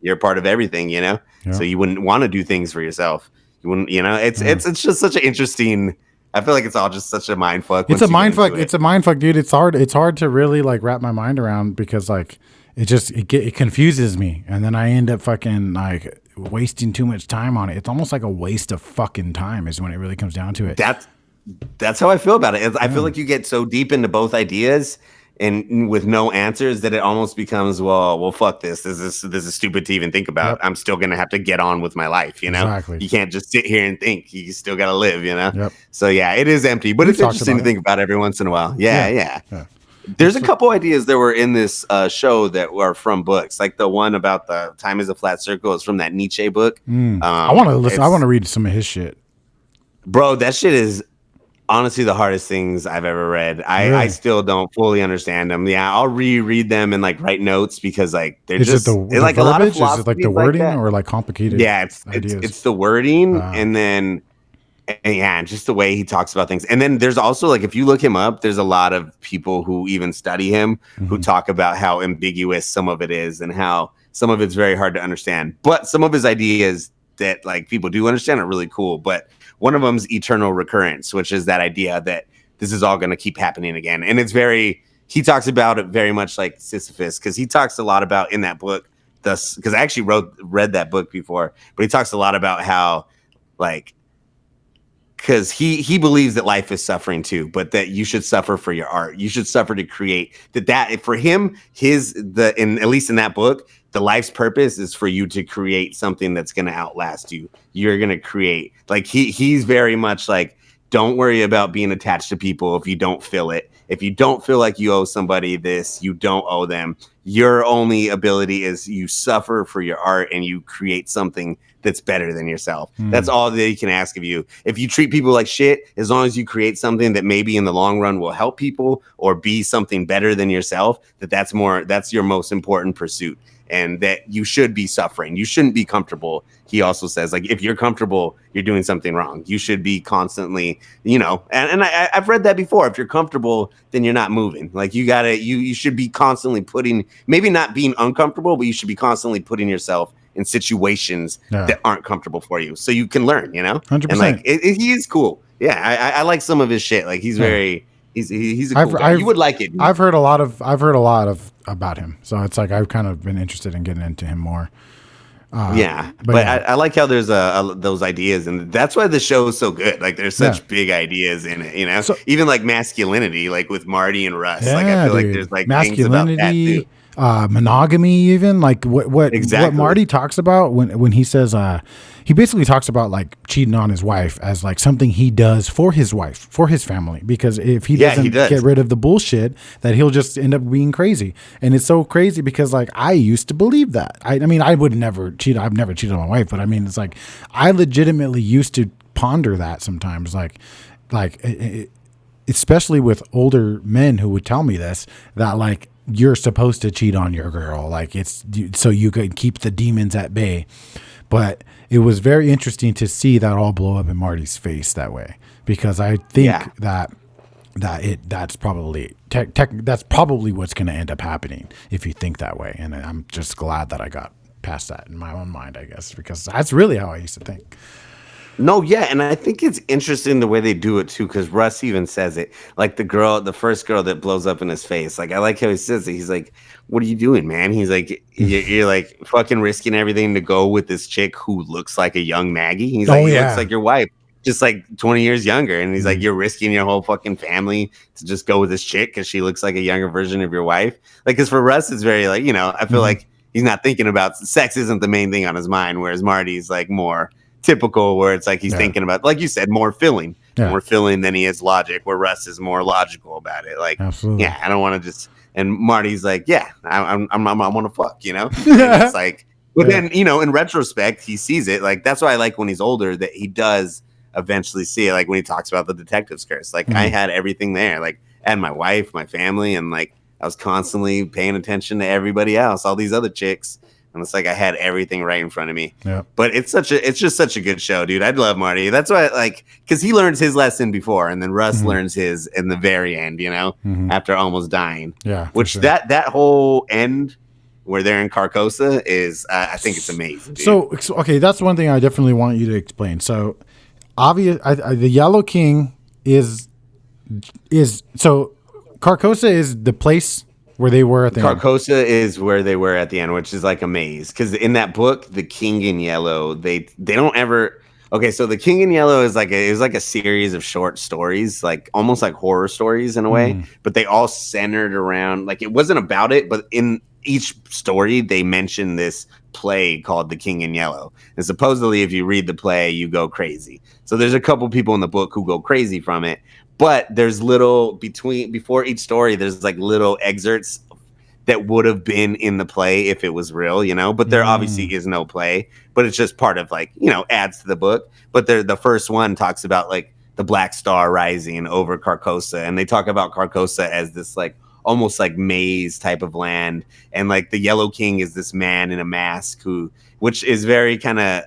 you're part of everything, you know? So you wouldn't want to do things for yourself. You wouldn't, you know, it's just such an interesting, I feel like it's all just such a mind fuck. It's a mind fuck. It's a mind fuck, dude. It's hard to really like wrap my mind around, because like it confuses me, and then I end up fucking like wasting too much time on it. It's almost like a waste of fucking time is when it really comes down to it. That's how I feel about it. I feel like you get so deep into both ideas, and with no answers, that it almost becomes, well, fuck this. This is stupid to even think about. Yep. I'm still gonna have to get on with my life, you know. Exactly. You can't just sit here and think. You still gotta live, you know. Yep. So yeah, it is empty, but it's interesting to think about every once in a while. Yeah. There's a couple ideas that were in this show that were from books, like the one about the time is a flat circle is from that Nietzsche book. I want to listen. I want to read some of his shit. Bro, that shit is honestly the hardest things I've ever read. I still don't fully understand them. Yeah, I'll reread them and like write notes because like they're Is just it the like verbiage? a lot of Is it like the wording like or like complicated? Yeah, ideas? It's the wording and then and just the way he talks about things. And then there's also like if you look him up, there's a lot of people who even study him who talk about how ambiguous some of it is and how some of it's very hard to understand. But some of his ideas that like people do understand are really cool. But one of them's eternal recurrence, which is that idea that this is all going to keep happening again. And it's he talks about it very much like Sisyphus, because he talks a lot about in that book, because I actually read that book before, but he talks a lot about how like, because he believes that life is suffering too, but that you should suffer for your art. You should suffer to create that for him, at least in that book, the life's purpose is for you to create something that's going to outlast you. You're going to create, like he's very much like, don't worry about being attached to people if you don't feel it. If you don't feel like you owe somebody this, you don't owe them. Your only ability is you suffer for your art and you create something that's better than yourself. That's all that he can ask of you. If you treat people like shit, as long as you create something that maybe in the long run will help people or be something better than yourself, that's your most important pursuit. And that you should be suffering. You shouldn't be comfortable. He also says, like, if you're comfortable, you're doing something wrong. You should be constantly, and I've read that before. If you're comfortable, then you're not moving. Like you should be constantly maybe not being uncomfortable, but you should be constantly putting yourself in situations that aren't comfortable for you, so you can learn. 100%. And like he is cool. Yeah, I like some of his shit. Like he's very. He's a cool guy. You would like it. I've heard a lot of about him, so it's like I've kind of been interested in getting into him more. But I like how there's those ideas, and that's why the show is so good. Like there's such big ideas in it, So, even like masculinity, like with Marty and Russ. Like I feel like there's like masculinity, things about that too. Monogamy, even like what Marty talks about when he says he basically talks about like cheating on his wife as like something he does for his wife, for his family, because if he doesn't get rid of the bullshit, that he'll just end up being crazy. And it's so crazy because like I used to believe that. I mean I would never cheat. I've never cheated on my wife, but I mean it's like I legitimately used to ponder that sometimes, like especially with older men who would tell me this, that like you're supposed to cheat on your girl, like it's so you can keep the demons at bay. But it was very interesting to see that all blow up in Marty's face that way, because I think that's probably that's probably what's going to end up happening if you think that way. And I'm just glad that I got past that in my own mind, I guess, because that's really how I used to think. No, yeah, and I think it's interesting the way they do it too, because Russ even says it. Like the first girl that blows up in his face. Like I like how he says it. He's like, "What are you doing, man?" He's like, "You're like fucking risking everything to go with this chick who looks like a young Maggie." He's like, "Looks like your wife, just like 20 years younger." And he's like, "You're risking your whole fucking family to just go with this chick because she looks like a younger version of your wife." Like, because for Russ, it's very like, I feel like he's not thinking about sex isn't the main thing on his mind, whereas Marty's like more typical, where it's like he's thinking about, like you said, more feeling than he is logic, where Russ is more logical about it. Like, absolutely. I don't want to just, and Marty's like, I want to fuck, And it's like, but then, in retrospect, he sees it. Like, that's why I like when he's older that he does eventually see it. Like when he talks about the detective's curse, like I had everything there, like I had my wife, my family, and like I was constantly paying attention to everybody else, all these other chicks. And it's like I had everything right in front of me. Yeah. But it's just such a good show, dude. I'd love Marty. That's why, because he learns his lesson before, and then Russ learns his in the very end, after almost dying. Yeah. Which that whole end where they're in Carcosa is, I think it's amazing. Dude. So okay, that's one thing I definitely want you to explain. So, the Yellow King is so Carcosa is the place where they were at the end. Carcosa is where they were at the end, which is like a maze. Because in that book, the King in Yellow, they don't ever, Okay, so The King in Yellow is it was like a series of short stories, like almost like horror stories in a way, but they all centered around like it wasn't about it, but in each story they mentioned this play called The King in Yellow. And supposedly if you read the play, you go crazy. So there's a couple people in the book who go crazy from it, but there's little before each story, there's like little excerpts that would have been in the play if it was real, but there obviously is no play, but it's just part of adds to the book. But the first one talks about like the Black Star rising over Carcosa, and they talk about Carcosa as this like almost like maze type of land, and like the Yellow King is this man in a mask which is very kind of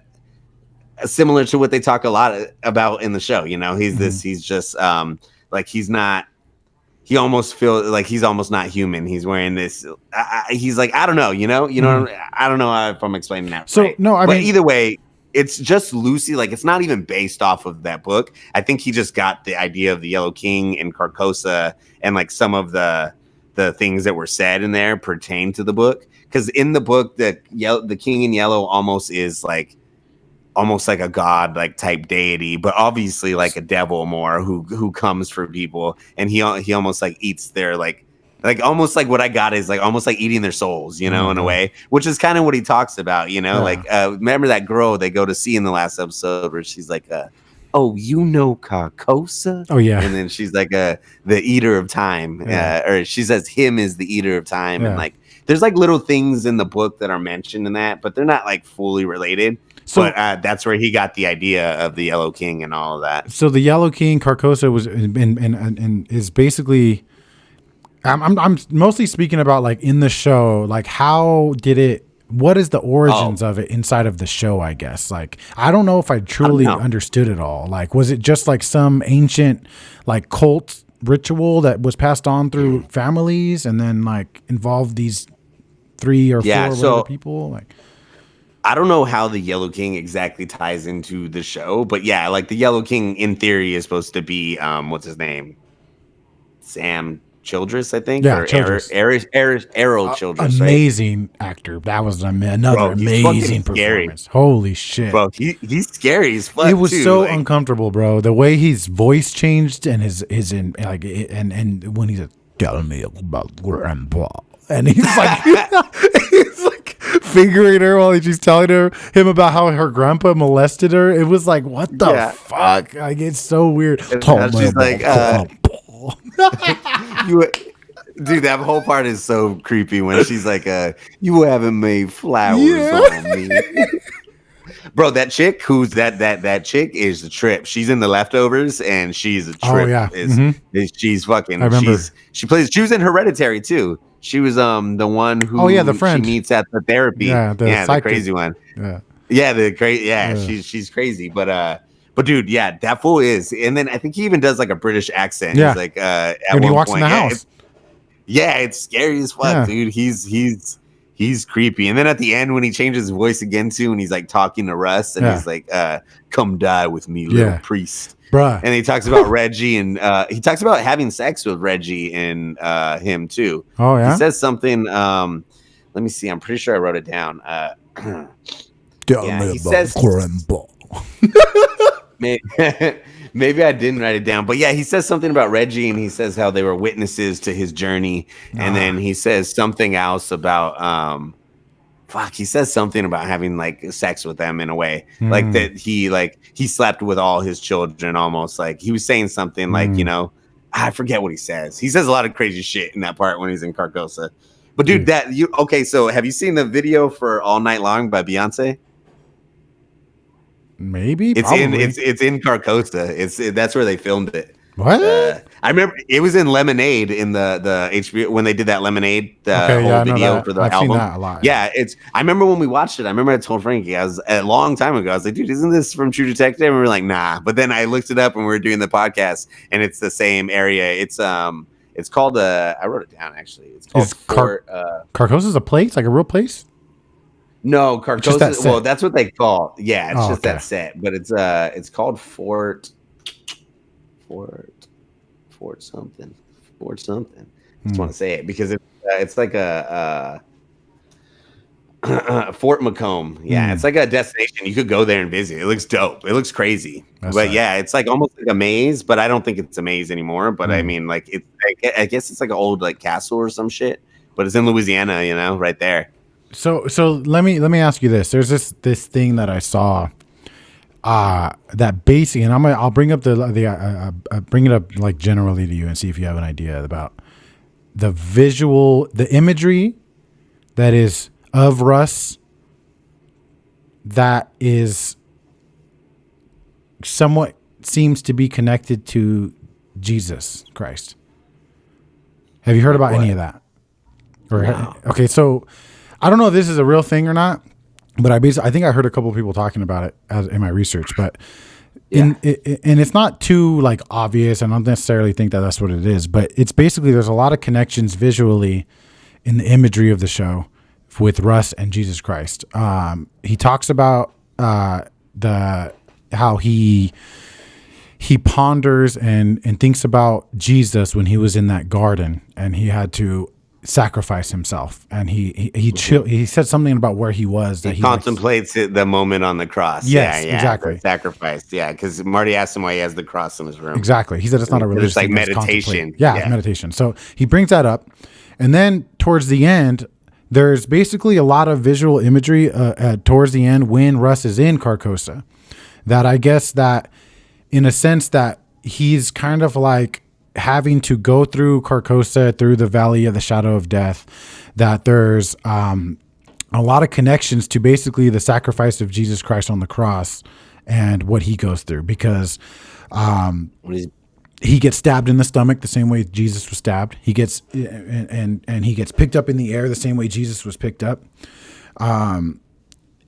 similar to what they talk a lot about in the show. He's just like he almost feels like he's almost not human. He's wearing this. He's like, I don't know, I don't know if I'm explaining that. So right. no, I mean, either way, it's just loosely like it's not even based off of that book. I think he just got the idea of the Yellow King and Carcosa and like some of the things that were said in there pertain to the book. Because in the book, the King in Yellow almost like a god like type deity, but obviously like a devil more who comes for people, and he almost like eats their like almost like what I got is like almost like eating their souls, in a way, which is kind of what he talks about, remember that girl they go to see in the last episode where she's like oh, Carcosa? Oh yeah. And then she's like the eater of time, or she says him is the eater of time, and like there's like little things in the book that are mentioned in that, but they're not like fully related. So, but that's where he got the idea of the Yellow King and all of that. So the Yellow King, Carcosa, was and is basically. I'm mostly speaking about like in the show, like how did it? What is the origins of it inside of the show? I guess like I don't know if I truly understood it all. Like, was it just like some ancient like cult ritual that was passed on through families and then like involved these 3 or 4 people? Like, I don't know how the Yellow King exactly ties into the show, but yeah, like the Yellow King in theory is supposed to be what's his name? Sam Childress, I think. Yeah, or Childress. Errol Childress. Amazing actor. That was another amazing performance. Holy shit. Bro, he's scary as fuck. It was too, so uncomfortable, bro. The way his voice changed and his in like and when he's like, tell me about grandpa. And he's like he's like fingering her while she's telling him about how her grandpa molested her. It was like, what the fuck? Like, it's so weird. She's like, dude, that whole part is so creepy when she's like, you haven't made flowers on me. Bro, that chick who's that chick is a trip. She's in The Leftovers and she's a trip. Oh yeah. She's fucking. I remember. She was in Hereditary too. She was the one who the friend she meets at the therapy. The crazy one. The crazy. She's crazy, but dude, that fool is. And then I think he even does like a British accent. Yeah. He's like when he walks in the house. It's scary as fuck, dude. He's creepy. And then at the end when he changes his voice again too, and he's like talking to Russ and he's like, come die with me, little priest. Bruh. And he talks about Reggie and he talks about having sex with Reggie and him too. Oh yeah. He says something. Let me see. I'm pretty sure I wrote it down. He says maybe I didn't write it down, but he says something about Reggie and he says how they were witnesses to his journey, and then he says something else about he says something about having like sex with them in a way, like that he slept with all his children almost. Like he was saying something like, I forget what he says. He says a lot of crazy shit in that part when he's in Carcosa. But dude, so have you seen the video for All Night Long by Beyonce? Maybe it's in Carcosa. That's where they filmed it. What? I remember it was in Lemonade in the HBO when they did that Lemonade whole video for the I've album. Seen that a lot. Yeah, I remember when we watched it. I remember I told Frankie I was a long time ago. I was like, dude, isn't this from True Detective? And we were like, nah. But then I looked it up and we were doing the podcast, and it's the same area. It's called I wrote it down actually. It's called Carcosa's a place, like a real place. No, Carcosa. Well, that's what they call. Yeah, it's just that set. But it's called Fort something. I just want to say it because it's like a Fort Macomb. Yeah, it's like a destination. You could go there and visit. It looks dope. It looks crazy. But right. yeah, it's like almost like a maze, but I don't think it's a maze anymore. But I mean, like it's, I guess it's like an old like castle or some shit. But it's in Louisiana, you know, right there. So let me ask you this. There's this thing that I saw. That basic, and I'll bring up bring it up like generally to you and see if you have an idea about the imagery that is of Russ that is somewhat seems to be connected to Jesus Christ. Have you heard about any of that? Or No. Okay, so I don't know if this is a real thing or not, but I think I heard a couple of people talking about it in my research, but and it's not too like obvious. I don't necessarily think that that's what it is, but it's basically there's a lot of connections visually in the imagery of the show with Russ and Jesus Christ. He talks about how he ponders and thinks about Jesus when he was in that garden and he had to sacrifice himself, and he said something about where he was that he contemplates the moment on the cross. Yes, yeah, exactly. Sacrifice. Yeah, because Marty asked him why he has the cross in his room. Exactly. He said it's not a religious like thing, meditation. Yeah, it's meditation. So he brings that up, and then towards the end, there's basically a lot of visual imagery towards the end when Russ is in Carcosa. That I guess that in a sense that he's kind of like having to go through Carcosa, through the Valley of the Shadow of Death, that there's a lot of connections to basically the sacrifice of Jesus Christ on the cross and what he goes through, because he gets stabbed in the stomach the same way Jesus was stabbed. He gets and he gets picked up in the air the same way Jesus was picked up. And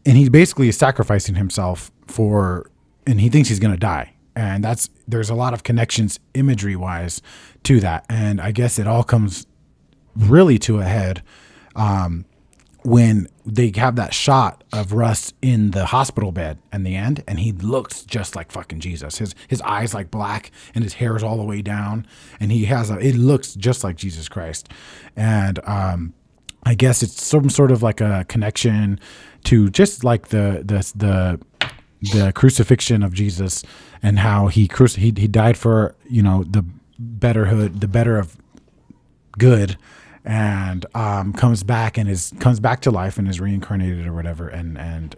he basically is sacrificing himself and he thinks he's going to die. And there's a lot of connections imagery wise to that. And I guess it all comes really to a head when they have that shot of Russ in the hospital bed in the end, and he looks just like fucking Jesus. His eyes like black and his hair is all the way down, and it looks just like Jesus Christ. And I guess it's some sort of like a connection to just like the crucifixion of Jesus and how he died for, the better of good, and comes back to life and is reincarnated or whatever. And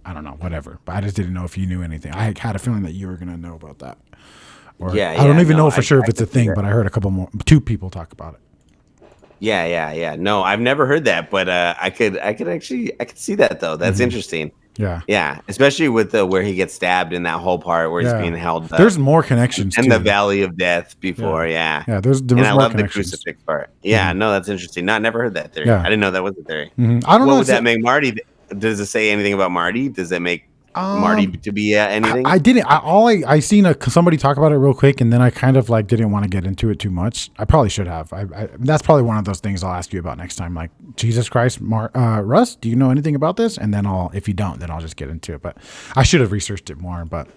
I don't know, whatever. But I just didn't know if you knew anything. I had a feeling that you were going to know about that. Or I don't even know for sure if it's a thing, but I heard two people talk about it. Yeah. No, I've never heard that, but I could see that though. That's interesting. Yeah, especially with where he gets stabbed in that whole part where he's being held. There's more connections in the Valley of Death before. Yeah. There's and I more love the crucifix part. Yeah, no, that's interesting. Never heard that theory. I didn't know that was a theory. I don't know. What would that make Marty? Does it say anything about Marty? Does it make Marty to be anything? I didn't. I seen somebody talk about it real quick, and then I kind of like didn't want to get into it too much. I probably should have. That's probably one of those things I'll ask you about next time. Like, Jesus Christ, Russ, do you know anything about this? And then if you don't, then I'll just get into it. But I should have researched it more. But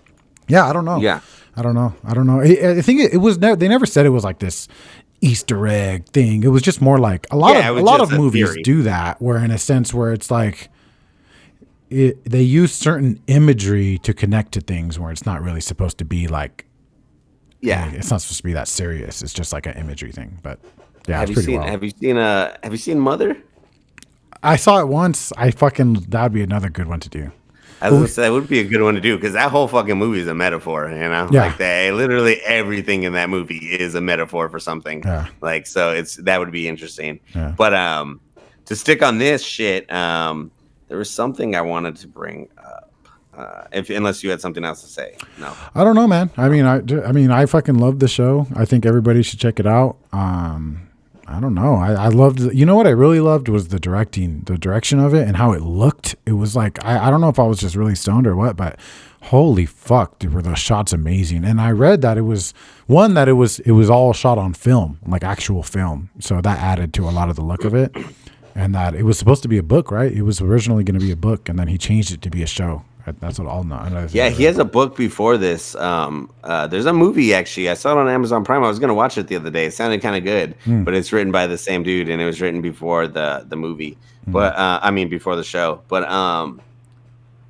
yeah, I don't know. Yeah, I don't know. I think it was. They never said it was like this Easter egg thing. It was just more like a lot of movies do that, where in a sense where it's like. They use certain imagery to connect to things where it's not really supposed to be like, it's not supposed to be that serious. It's just like an imagery thing. But yeah, have you seen Mother? I saw it once. That would be another good one to do. I was gonna say that would be a good one to do because that whole fucking movie is a metaphor, like literally everything in that movie is a metaphor for something. Yeah. Like, so that would be interesting. Yeah. But to stick on this shit, there was something I wanted to bring up. Unless you had something else to say. No. I don't know, man. I mean, I fucking love the show. I think everybody should check it out. I don't know. I loved, what I really loved was the direction of it and how it looked. It was like, I don't know if I was just really stoned or what, but holy fuck, were those shots amazing. And I read that it was all shot on film, like actual film. So that added to a lot of the look of it. And that it was supposed to be a book, right? It was originally going to be a book, and then he changed it to be a show. That's what I'll know. Yeah, he has a book before this. There's a movie, actually. I saw it on Amazon Prime. I was going to watch it the other day. It sounded kind of good, but it's written by the same dude, and it was written before the movie. But I mean, before the show. But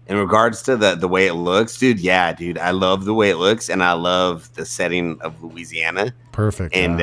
in regards to the way it looks, dude, yeah, dude, I love the way it looks, and I love the setting of Louisiana. Perfect. And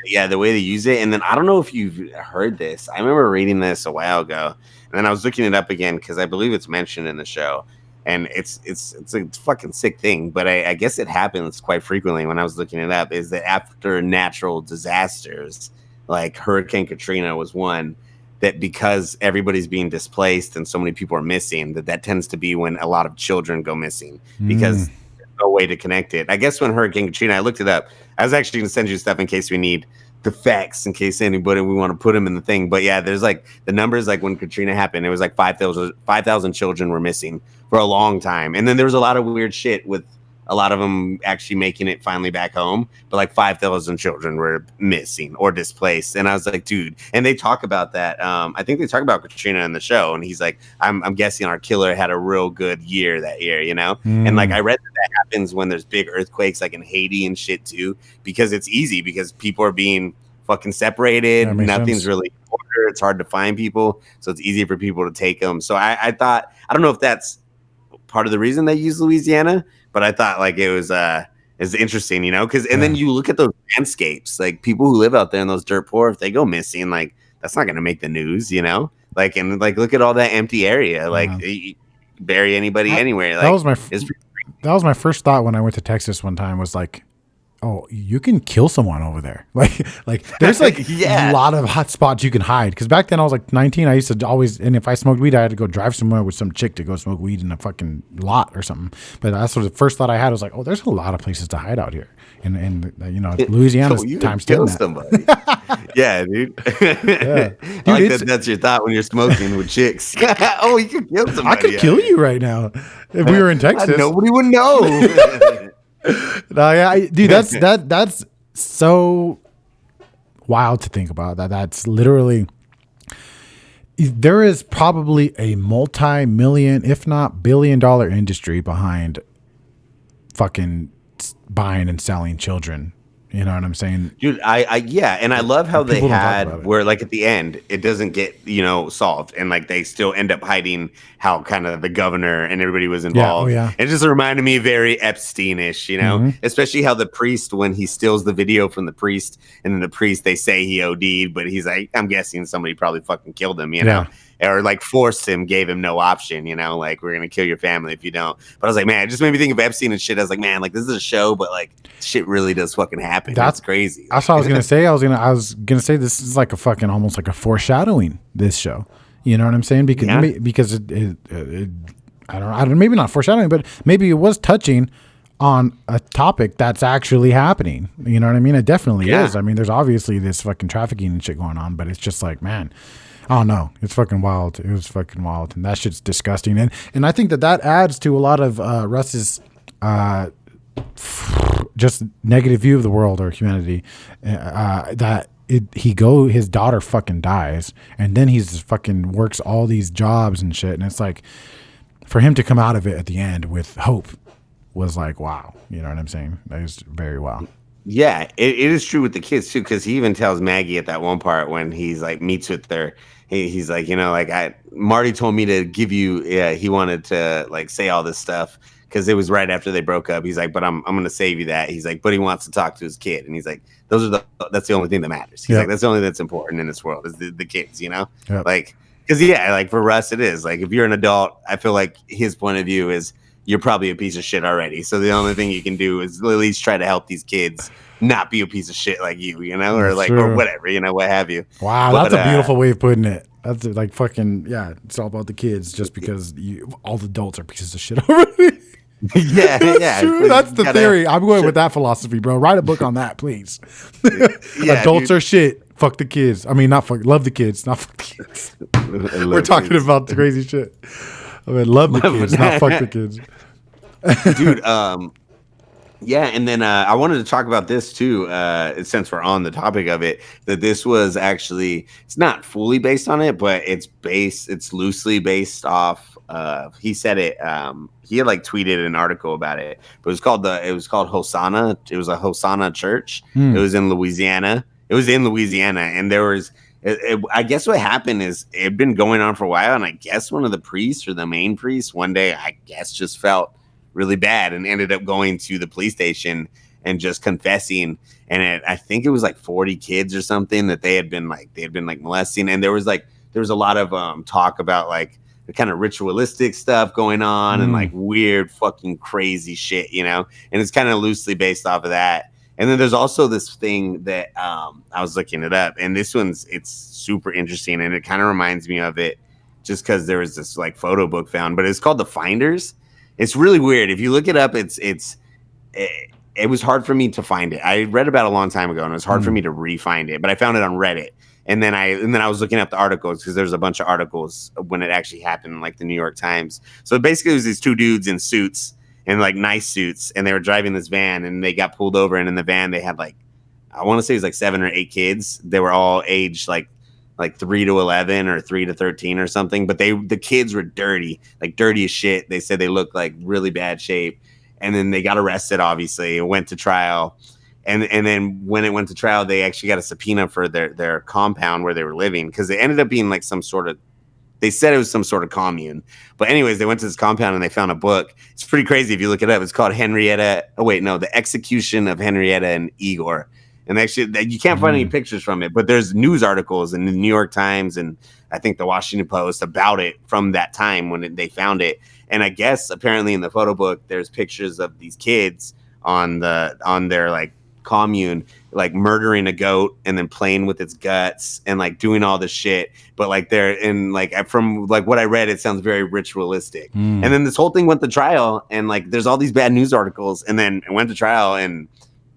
yeah, the way they use it. And then I don't know if you've heard this. I remember reading this a while ago, and then I was looking it up again because I believe it's mentioned in the show. And it's a fucking sick thing, but I guess it happens quite frequently when I was looking it up, is that after natural disasters, like Hurricane Katrina was one, that because everybody's being displaced and so many people are missing, that tends to be when a lot of children go missing because there's no way to connect it. I guess when Hurricane Katrina, I looked it up. I was actually going to send you stuff in case we need the facts, in case anybody, we want to put them in the thing. But yeah, there's like the numbers, like when Katrina happened, it was like 5,000 children were missing for a long time. And then there was a lot of weird shit with a lot of them actually making it finally back home, but like 5,000 children were missing or displaced. And I was like, dude, and they talk about that. I think they talk about Katrina in the show, and he's like, I'm guessing our killer had a real good year that year, you know? And like, I read that happens when there's big earthquakes, like in Haiti and shit too, because it's easy because people are being fucking separated. Nothing's sense. Really in order. It's hard to find people. So it's easy for people to take them. So I thought, I don't know if that's part of the reason they use Louisiana, but I thought like it was interesting, you know, because then you look at those landscapes, like people who live out there in those dirt poor, if they go missing, like that's not going to make the news, you know, like, and like look at all that empty area, like bury anybody anywhere. Like, that was my first thought when I went to Texas one time, was like, oh, you can kill someone over there. Like there's like a lot of hot spots you can hide. Because back then I was like 19. I used to always, and if I smoked weed, I had to go drive somewhere with some chick to go smoke weed in a fucking lot or something. But that's what the first thought I had was like, oh, there's a lot of places to hide out here. And you know, Louisiana's times 10 somebody. Yeah, dude. Yeah. Dude, I like that's your thought when you're smoking with chicks. Oh, you could kill somebody. I could kill you right now if we were in Texas. Nobody would know. No, yeah, dude, that's so wild to think about. That's literally, there is probably a multi-million, if not billion-dollar industry behind fucking buying and selling children. You know what I'm saying? Dude, yeah, and I love how they had where like at the end it doesn't get, you know, solved, and like they still end up hiding how kind of the governor and everybody was involved. Yeah, It just reminded me very Epstein-ish, you know, especially how the priest, when he steals the video from the priest, and then the priest, they say he OD'd, but he's like, I'm guessing somebody probably fucking killed him, you know? Or like forced him, gave him no option, you know, like we're gonna kill your family if you don't. But I was like, man, it just made me think of Epstein and shit. I was like, man, like this is a show, but like shit really does fucking happen. That's crazy. That's what I was gonna say. I was gonna say this is like a fucking almost like a foreshadowing, this show. You know what I'm saying? Because it I don't know, maybe not foreshadowing, but maybe it was touching on a topic that's actually happening. You know what I mean? It definitely is. I mean, there's obviously this fucking trafficking and shit going on, but it's just like, man, I don't know. It's fucking wild. It was fucking wild. And that shit's disgusting. And I think that adds to a lot of Russ's just negative view of the world or humanity. His daughter fucking dies. And then he's fucking works all these jobs and shit. And it's like, for him to come out of it at the end with hope was like, wow. You know what I'm saying? That is very wow. Yeah, it is true with the kids too, because he even tells Maggie at that one part when he's like meets with their, he's like, you know, like Marty told me to give you, he wanted to like say all this stuff because it was right after they broke up. He's like, but I'm gonna save you that. He's like, but he wants to talk to his kid, and he's like, that's the only thing that matters. He's like, that's the only thing that's important in this world is the kids, you know, like because like for Russ it is like if you're an adult, I feel like his point of view is, you're probably a piece of shit already. So the only thing you can do is at least try to help these kids not be a piece of shit like you know, or like, or whatever, you know, what have you. Wow. But, that's a beautiful way of putting it. That's like fucking, it's all about the kids just because all the adults are pieces of shit already. That's true. That's the theory. I'm going with that philosophy, bro. Write a book on that, please. Adults are shit. Fuck the kids. I mean, love the kids, not fuck the kids. We're talking about the crazy shit. I mean, love the kids, not fuck the kids. Dude, Yeah, and then I wanted to talk about this too, since we're on the topic of it. That this was actually, it's not fully based on it, but it's loosely based off. He said it. He had like tweeted an article about it, but it was called Hosanna. It was a Hosanna church. It was in Louisiana. It was in Louisiana, and there was. I guess what happened is it had been going on for a while, and I guess one of the priests or the main priest one day, I guess, just felt really bad and ended up going to the police station and just confessing. And I think it was like 40 kids or something that they had been like molesting. And there was a lot of talk about like the kind of ritualistic stuff going on and like weird fucking crazy shit, you know. And it's kind of loosely based off of that. And then there's also this thing that I was looking it up, and it's super interesting, and it kind of reminds me of it just because there was this like photo book found, but it's called The Finders. It's really weird. If you look it up, it was hard for me to find it. I read about it a long time ago, and it was hard for me to re-find it, but I found it on Reddit. And then I was looking up the articles because there's a bunch of articles when it actually happened, like the New York Times. So basically, it was these two dudes in suits and like nice suits, and they were driving this van, and they got pulled over, and in the van they had like, I want to say it was like 7 or 8 kids. They were all aged like 3 to 11 or 3 to 13 or something. But the kids were dirty, like dirty as shit. They said they looked like really bad shape. And then they got arrested, obviously, and went to trial. And then when it went to trial, they actually got a subpoena for their compound where they were living, because it ended up being like they said it was some sort of commune. But anyways, they went to this compound and they found a book. It's pretty crazy if you look it up. It's called The Execution of Henrietta and Igor. And actually, you can't find any pictures from it, but there's news articles in the New York Times and I think the Washington Post about it from that time when they found it. And I guess apparently in the photo book, there's pictures of these kids on their like commune, like murdering a goat and then playing with its guts and like doing all this shit. But like they're in like, from like what I read, it sounds very ritualistic. And then this whole thing went to trial, and like there's all these bad news articles, and then it went to trial and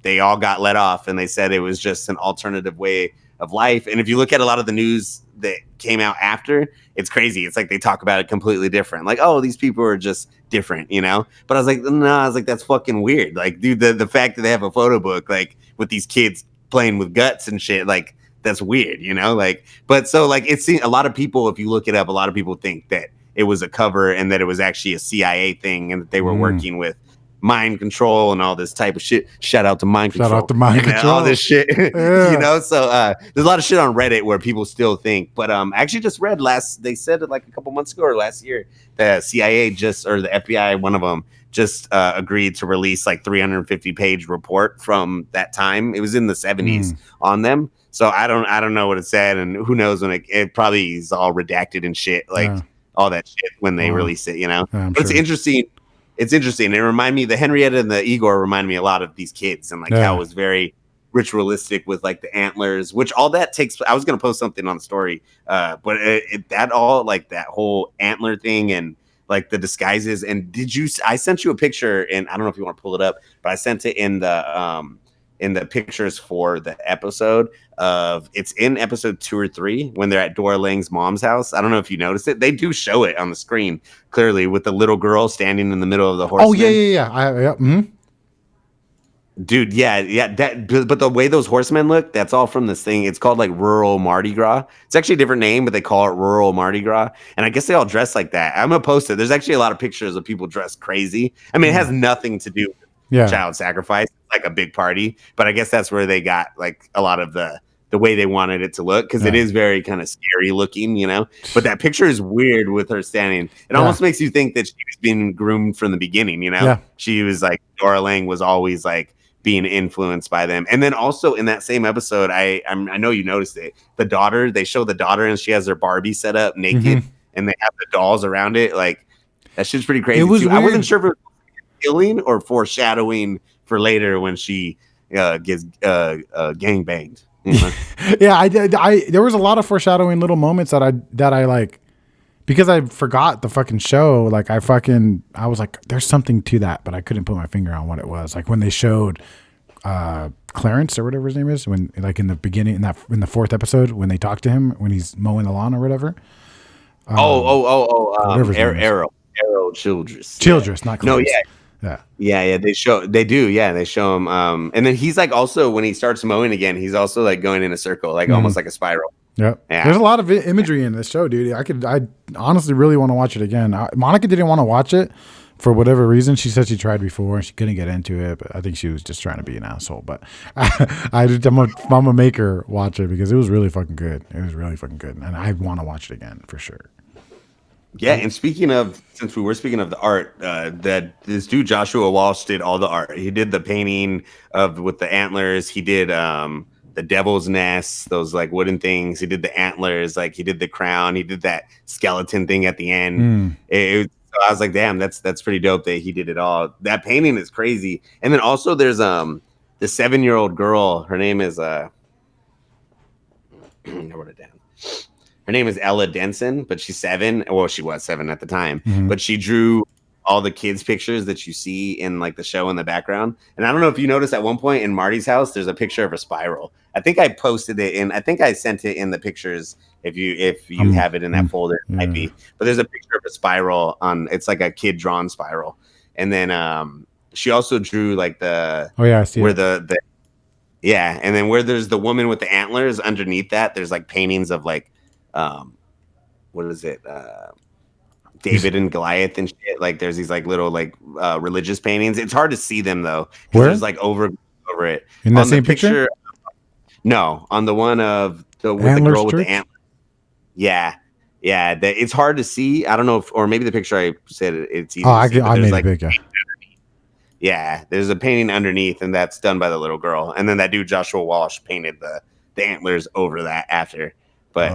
they all got let off, and they said it was just an alternative way of life. And if you look at a lot of the news that came out after, it's crazy. It's like they talk about it completely different. Like, oh, these people are just different, you know? But I was like, no, that's fucking weird. Like, dude, the fact that they have a photo book, like with these kids playing with guts and shit, like that's weird, you know? Like, but so like it's a lot of people, if you look it up, a lot of people think that it was a cover and that it was actually a CIA thing and that they were working with mind control and all this type of shit. Shout out to mind control. Shout out to mind control. All this shit. You know, so there's a lot of shit on Reddit where people still think. But I actually just read they said it like a couple months ago or last year, the CIA or the FBI, one of them, just agreed to release like 350-page report from that time. It was in the 70s on them. So I don't know what it said, and who knows when it probably is all redacted and shit, like all that shit when they release it, you know. But sure. It's interesting. It's interesting. It reminded me, the Henrietta and the Igor remind me a lot of these kids, and like how it was very ritualistic with like the antlers, which all that takes. I was going to post something on the story, but that whole antler thing and like the disguises. And I sent you a picture, and I don't know if you want to pull it up, but I sent it in the pictures for the episode it's in episode 2 or 3 when they're at Dora Lang's mom's house. I don't know if you noticed it. They do show it on the screen clearly with the little girl standing in the middle of the horseman. Oh yeah. Dude, yeah. But the way those horsemen look, that's all from this thing. It's called like Rural Mardi Gras. It's actually a different name, but they call it Rural Mardi Gras. And I guess they all dress like that. I'm gonna post it. There's actually a lot of pictures of people dressed crazy. I mean, it has nothing to do with child sacrifice. It's like a big party, but I guess that's where they got like a lot of the way they wanted it to look, because it is very kind of scary looking, you know. But that picture is weird with her standing. It almost makes you think that she was being groomed from the beginning, you know. Yeah. She was like, Dora Lang was always like being influenced by them. And then also in that same episode, I know you noticed it, they show the daughter and she has her Barbie set up naked and they have the dolls around it. Like that shit's pretty crazy. I wasn't sure if it was killing or foreshadowing for later when she gets gang banged. You know? Yeah, there was a lot of foreshadowing little moments that I like, because I forgot the fucking show. Like I was like, there's something to that, but I couldn't put my finger on what it was. Like when they showed Clarence or whatever his name is, when like in the beginning in the 4th episode when they talk to him when he's mowing the lawn or whatever. Arrow Childress. Childress, not Clarence. No, yeah. Yeah. They do. Yeah. They show him. And then he's like, also when he starts mowing again, he's also like going in a circle, like almost like a spiral. Yep. Yeah. There's a lot of imagery in this show, dude. I honestly really want to watch it again. Monica didn't want to watch it for whatever reason. She said she tried before and she couldn't get into it, but I think she was just trying to be an asshole. But I'm gonna make her watch it because it was really fucking good. It was really fucking good, and I want to watch it again for sure. Yeah, and since we were speaking of the art, that this dude Joshua Walsh did all the art. He did the painting with the antlers. He did the devil's nest, those like wooden things. He did the antlers, like he did the crown. He did that skeleton thing at the end. So I was like, damn, that's pretty dope that he did it all. That painting is crazy. And then also there's the 7-year-old girl. Her name is I wrote it down. Her name is Ella Denson, but she's 7. Well, she was 7 at the time, but she drew all the kids' pictures that you see in like the show in the background. And I don't know if you noticed at one point in Marty's house, there's a picture of a spiral. I think I posted it I think I sent it in the pictures. If you have it in that folder, it might be. But there's a picture of a spiral it's like a kid drawn spiral. And then she also drew like the I see where it. the and then where there's the woman with the antlers underneath that, there's like paintings of like what is it? David and Goliath and shit. Like there's these like little like religious paintings. It's hard to see them though. Where? There's like over it. In that same picture? No, on the one of the girl with the antlers. Yeah. Yeah. It's hard to see. I don't know or maybe the picture I said it's easy to see, I made like, it big, yeah. There's a painting underneath and that's done by the little girl. And then that dude Joshua Walsh painted the antlers over that after. But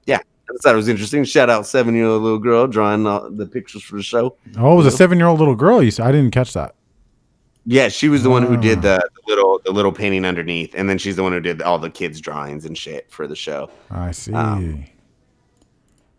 yeah. I thought it was interesting. Shout out 7-year-old little girl drawing the pictures for the show. Oh, it was a 7-year-old little girl. I didn't catch that. Yeah, she was the one who did the little painting underneath, and then she's the one who did all the kids' drawings and shit for the show. I see,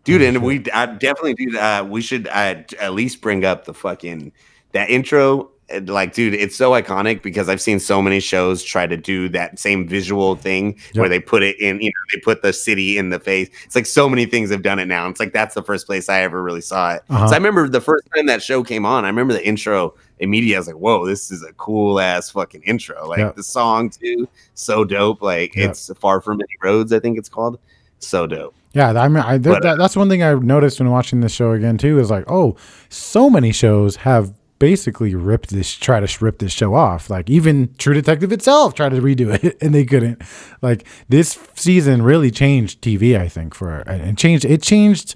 dude. And I definitely do that. We should at least bring up the fucking that intro. Like, dude, it's so iconic because I've seen so many shows try to do that same visual thing where they put it in, they put the city in the face. It's like so many things have done it now. It's like that's the first place I ever really saw it. So I remember the first time that show came on, I remember the intro immediately. I was like, whoa, this is a cool ass fucking intro. Like the song too, so dope. Like it's Far From Many Roads, I think it's called. So dope. Yeah, I mean, that's one thing I've noticed when watching this show again too. Is like, oh, so many shows have basically try to rip this show off. Like even True Detective itself tried to redo it and they couldn't. Like this season really changed TV, I think, it changed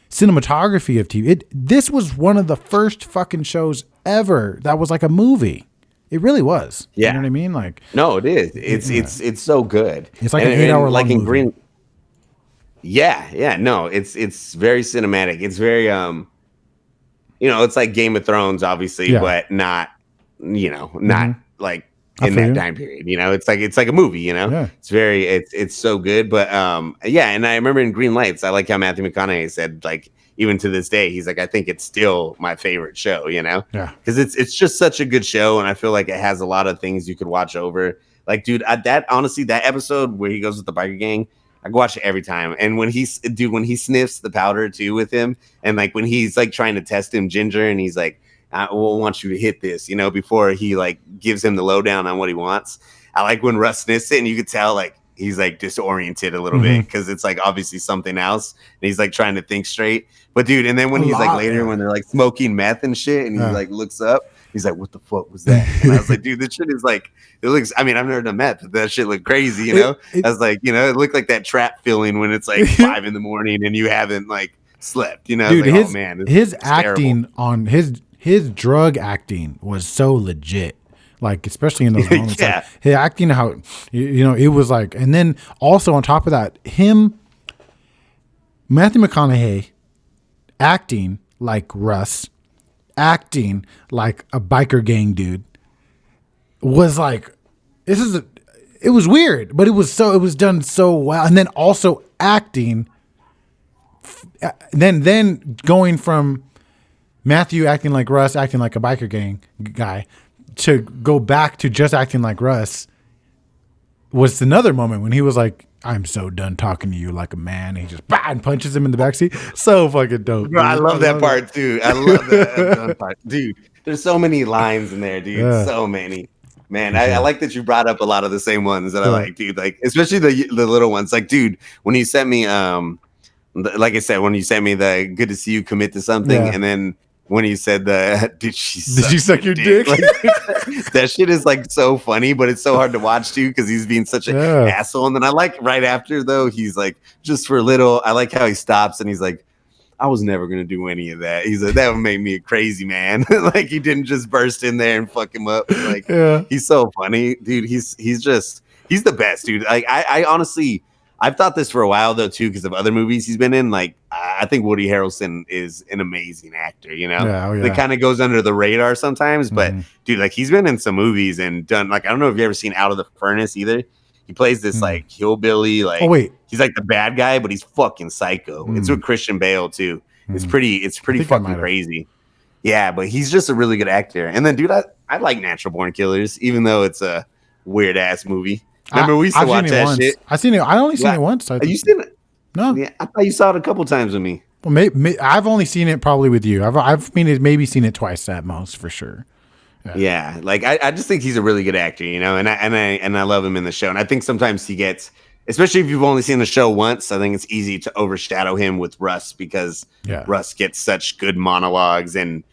cinematography of TV. This was one of the first fucking shows ever that was like a movie. It really was. Yeah. You know what I mean? Like, no, it is. It's so good. It's like an 8-hour like long in movie. Green. Yeah. No, it's very cinematic. It's very it's like Game of Thrones, obviously, but not like in that time period. It's like a movie. It's very it's so good. But and I remember in Green Lights, I like how Matthew McConaughey said, like, even to this day, he's like, I think it's still my favorite show. Because it's just such a good show, and I feel like it has a lot of things you could watch over. Like, dude, that episode where he goes with the biker gang, I can watch it every time. And when he sniffs the powder too with him, and like when he's like trying to test him, Ginger, and he's like, I want you to hit this, before he like gives him the lowdown on what he wants. I like when Russ sniffs it and you could tell like he's like disoriented a little bit because it's like obviously something else and he's like trying to think straight. But dude, and then when he's like later when they're like smoking meth and shit and he like looks up, he's like, what the fuck was that? And I was like, dude, this shit is like, it looks, I mean, I've never done meth, but that shit looked crazy, I was like, it looked like that trap feeling when it's like 5 a.m. and you haven't like slept, dude, like, his, oh man, his acting terrible. on his drug acting was so legit. Like, especially in those moments, like, his acting, how, it was like, and then also on top of that, Matthew McConaughey acting like Russ, acting like a biker gang dude was like, it was weird, but it was done so well. And then also acting, then going from Matthew acting like Russ, acting like a biker gang guy, to go back to just acting like Russ was another moment when he was like, I'm so done talking to you like a man. And he just and punches him in the backseat. So fucking dope. Bro, I love that part too. I love that part. Dude, There's so many lines in there, dude. Yeah. So many. Man, I like that you brought up a lot of the same ones that I like, dude. Like, especially the little ones. Like, dude, when you sent me, like I said, when you sent me the "good to see you commit to something," and then when you said the "did she suck your dick?" Like, that shit is like so funny, but it's so hard to watch too because he's being such an asshole. And then I like right after though, he's like, just for a little. I like how he stops and he's like, I was never gonna do any of that. He's like, that would make me a crazy man. Like he didn't just burst in there and fuck him up. Like he's so funny, dude. He's the best, dude. Like I honestly, I've thought this for a while though too, because of other movies he's been in. Like I think Woody Harrelson is an amazing actor. You know, it kind of goes under the radar sometimes, but dude, like he's been in some movies and done. Like I don't know if you ever seen Out of the Furnace either. He plays this like hillbilly, like he's like the bad guy, but he's fucking psycho. It's with Christian Bale too. It's pretty fucking crazy. Yeah, but he's just a really good actor. And then, dude, I like Natural Born Killers, even though it's a weird ass movie. Remember we used to watch that shit. I've seen it. I only seen it once. You seen it? No. Yeah, I thought you saw it a couple times with me. Well, maybe I've only seen it probably with you. I've maybe seen it twice at most for sure. Yeah, like I just think he's a really good actor, you know, and I love him in the show. And I think sometimes he gets, especially if you've only seen the show once, I think it's easy to overshadow him with Russ because Russ gets such good monologues, and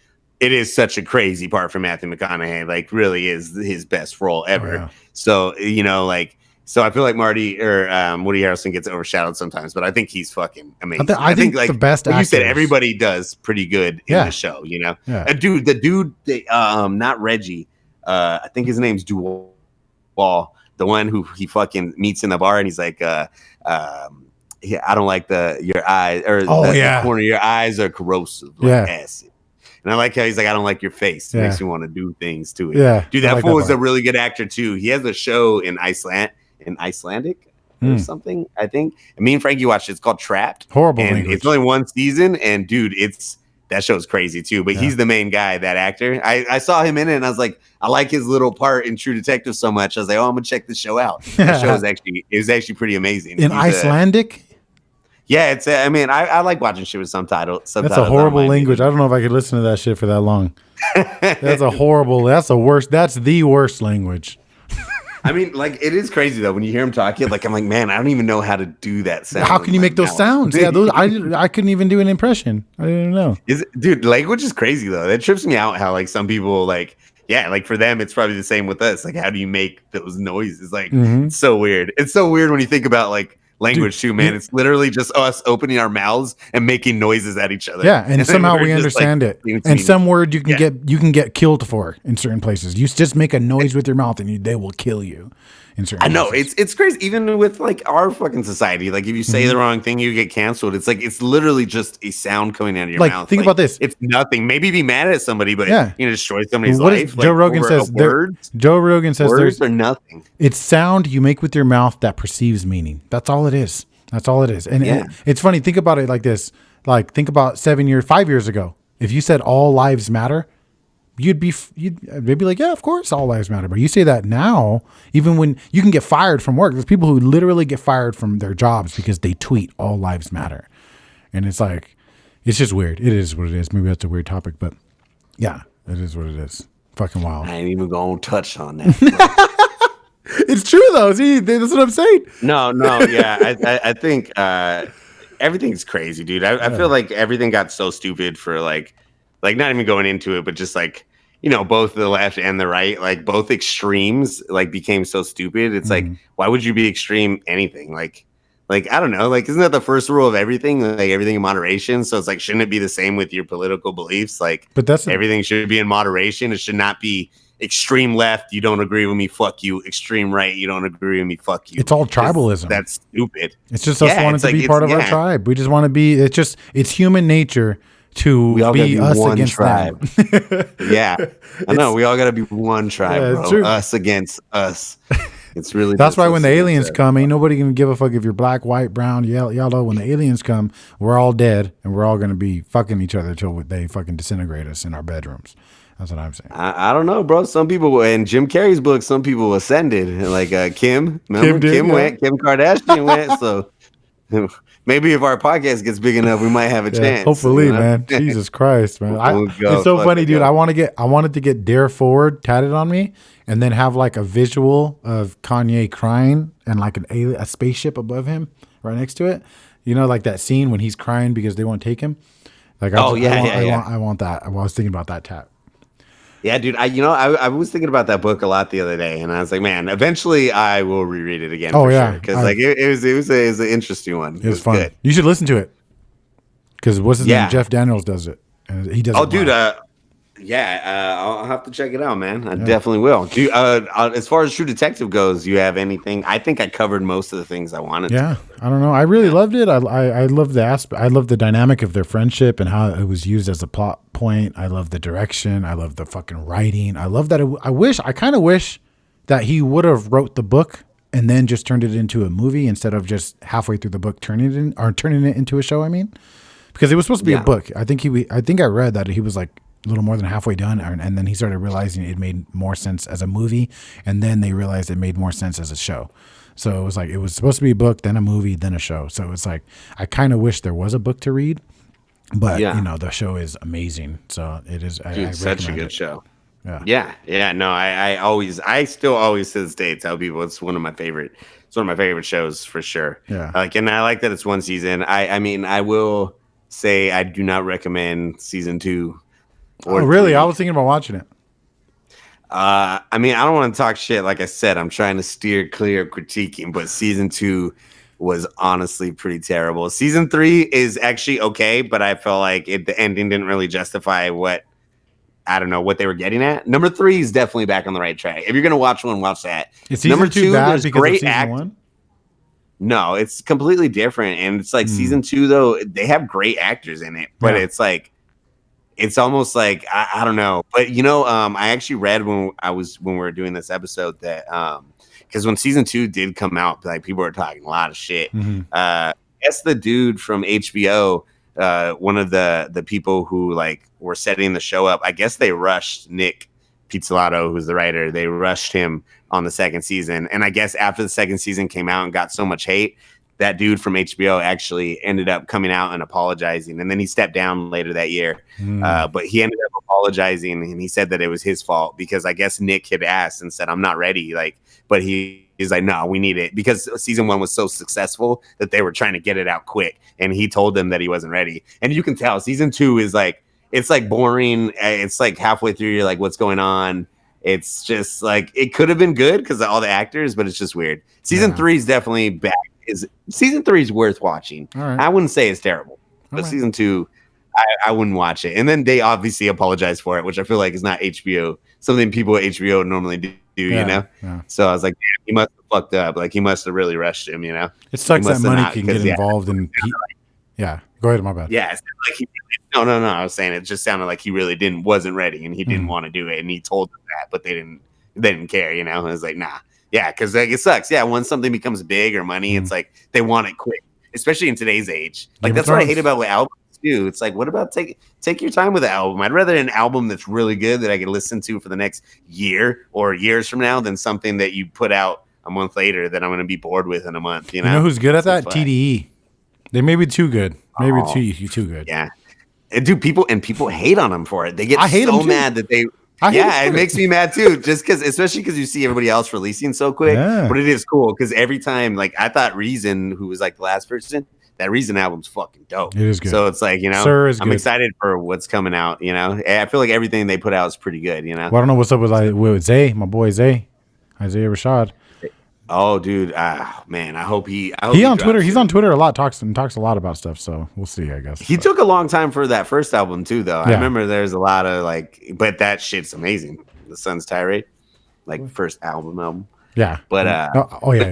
it is such a crazy part for Matthew McConaughey. Like, really is his best role ever. So you know, like. So I feel like Marty or Woody Harrelson gets overshadowed sometimes, but I think he's fucking amazing. I think like the best actors. You said everybody does pretty good in the show, you know. The dude, not Reggie. I think his name's Duval, the one who he fucking meets in the bar, and he's like, I don't like your eyes or the corner of your eyes are corrosive, like acid. And I like how he's like, I don't like your face. It makes me want to do things to it. Yeah, dude, that fool is a really good actor too. He has a show in Icelandic or something, I think. And me and Frankie watched it. It's called Trapped. Horrible and language. It's only one season, and dude, that show's crazy too. But he's the main guy, that actor. I saw him in it, and I was like, I like his little part in True Detective so much. I was like, oh, I'm gonna check this show out. The show is actually pretty amazing. In Icelandic? Yeah, it's. I mean, I like watching shit with subtitles. That's a horrible language. I don't know if I could listen to that shit for that long. That's the worst language. I mean, like, it is crazy though when you hear him talking. Like, I'm like, man, I don't even know how to do that sound. How can you make those sounds? Yeah, I couldn't even do an impression. I didn't know. Dude, language is crazy though. That trips me out. How like some people like, like for them, it's probably the same with us. Like, how do you make those noises? Like, it's so weird. It's so weird when you think about like language too, man. It's literally just us opening our mouths and making noises at each other. Yeah, and somehow we understand it. And some word you can get killed for in certain places. You just make a noise with your mouth and they will kill you in certain places. I know, it's crazy. Even with like our fucking society, like if you say the wrong thing, you get canceled. It's like it's literally just a sound coming out of your mouth. Think about this. It's nothing. Maybe be mad at somebody, but you destroy somebody's life. Joe Rogan says words are nothing. It's sound you make with your mouth that perceives meaning. That's all it is. That's all it is. And it's funny. Think about it like this. Like, think about 5 years ago. If you said all lives matter, they'd be like, yeah, of course, all lives matter. But you say that now, even when you can get fired from work, there's people who literally get fired from their jobs because they tweet all lives matter. And it's like, it's just weird. It is what it is. Maybe that's a weird topic, but yeah, it is what it is. Fucking wild. I ain't even gonna touch on that. It's true though. See, that's what I'm saying. No, yeah. I think everything's crazy, dude. I feel like everything got so stupid for like not even going into it, but just like, you know, both the left and the right, like both extremes like became so stupid. It's like, why would you be extreme anything? Like I don't know, like isn't that the first rule of everything? Like everything in moderation. So it's like, shouldn't it be the same with your political beliefs? Like, but everything should be in moderation. It should not be extreme left, you don't agree with me, fuck you. Extreme right, you don't agree with me, fuck you. It's all tribalism. That's stupid. It's just us wanting to be part of our tribe. We just want to be. It's human nature to be us against tribe. Them. Yeah, I know. We all got to be one tribe, bro. True. Us against us. It's really. That's why when the aliens come, ain't nobody gonna give a fuck if you're black, white, brown, yellow. When the aliens come, we're all dead, and we're all gonna be fucking each other till they fucking disintegrate us in our bedrooms. That's what I'm saying. I don't know, bro. Some people, in Jim Carrey's book, some people ascended. Like Kim. Remember? Kim Kardashian went. So maybe if our podcast gets big enough, we might have a chance. Hopefully, man. Jesus Christ, man. It's so funny, dude. I wanted to get Dare Forward tatted on me, and then have like a visual of Kanye crying and like a spaceship above him right next to it. You know, like that scene when he's crying because they won't take him. Like, I want that. I was thinking about that tat. Yeah, dude. I was thinking about that book a lot the other day, and I was like, man, eventually I will reread it again. Sure, because like it was an interesting one. It was fun. Good. You should listen to it because what's his name? Jeff Daniels does it, and he does. Oh, dude. I'll have to check it out, man. I definitely will. Do as far as True Detective goes, you have anything? I think I covered most of the things I wanted. Yeah, I don't know. I really loved it. I love the aspect. I love the dynamic of their friendship and how it was used as a plot point. I love the direction. I love the fucking writing. I love that. I kind of wish that he would have wrote the book and then just turned it into a movie instead of just halfway through the book turning it into a show. I mean, because it was supposed to be a book. I think I read that he was like a little more than halfway done, and then he started realizing it made more sense as a movie, and then they realized it made more sense as a show. So it was supposed to be a book, then a movie, then a show. So it's like I kind of wish there was a book to read, but the show is amazing. So it is. Dude, such a good show. Yeah. No, I still always to this day tell people it's one of my favorite shows for sure. Yeah. And I like that it's one season. I mean, I will say I do not recommend season 2. Oh, really? 3. I was thinking about watching it. I mean, I don't want to talk shit. Like I said, I'm trying to steer clear of critiquing, but season 2 was honestly pretty terrible. Season 3 is actually okay, but I felt like the ending didn't really justify what they were getting at. Number 3 is definitely back on the right track. If you're gonna watch one, watch that. Is Number 2 bad because great of season 1? No, it's completely different, and it's like season 2 though. They have great actors in it, but it's like. It's almost like I don't know, but I actually read when we were doing this episode that because when season 2 did come out, like people were talking a lot of shit. Mm-hmm. I guess the dude from HBO, one of the people who like were setting the show up, I guess they rushed Nick Pizzolatto, who's the writer. They rushed him on the second season, and I guess after the second season came out and got so much hate. That dude from HBO actually ended up coming out and apologizing, and then he stepped down later that year. But he ended up apologizing, and he said that it was his fault because I guess Nick had asked and said, "I'm not ready." But he's like, "No, we need it," because season 1 was so successful that they were trying to get it out quick, and he told them that he wasn't ready. And you can tell season 2 is like it's like boring. It's like halfway through, you're like, "What's going on?" It's just like it could have been good because of all the actors, but it's just weird. Season 3 is definitely back. Season 3 is worth watching. Right. I wouldn't say it's terrible, but season 2, I wouldn't watch it. And then they obviously apologize for it, which I feel like is not HBO. Something people at HBO normally do, Yeah. So I was like, damn, he must have fucked up. Like he must have really rushed him, It sucks that money can get involved in. Go ahead, my bad. Yeah, it's like no. I was saying it just sounded like he really wasn't ready, and he didn't want to do it, and he told them that, but they didn't care. It was like, nah. Yeah, because like it sucks. Yeah, when something becomes big or money, it's like they want it quick, especially in today's age. Like that's what I hate about albums too. It's like, what about take your time with the album? I'd rather an album that's really good that I can listen to for the next year or years from now than something that you put out a month later that I'm going to be bored with in a month. You know who's good at that? TDE. They may be too good. Maybe too good. Yeah, and people hate on them for it. They get so mad that they. It makes me mad too, just especially because you see everybody else releasing so quick. Yeah. But it is cool because every time, like I thought Reason, who was like the last person, that Reason album's fucking dope. It is good. So it's like, I'm excited for what's coming out. I feel like everything they put out is pretty good. Well, I don't know what's up with Zay, my boy Zay, Isaiah Rashad. Oh, dude, man, I hope he on Twitter. He's on Twitter a lot, talks a lot about stuff. So we'll see, I guess. He took a long time for that first album too, though. Yeah. I remember there's a lot of but that shit's amazing. The Sun's Tirade, first album. Yeah, but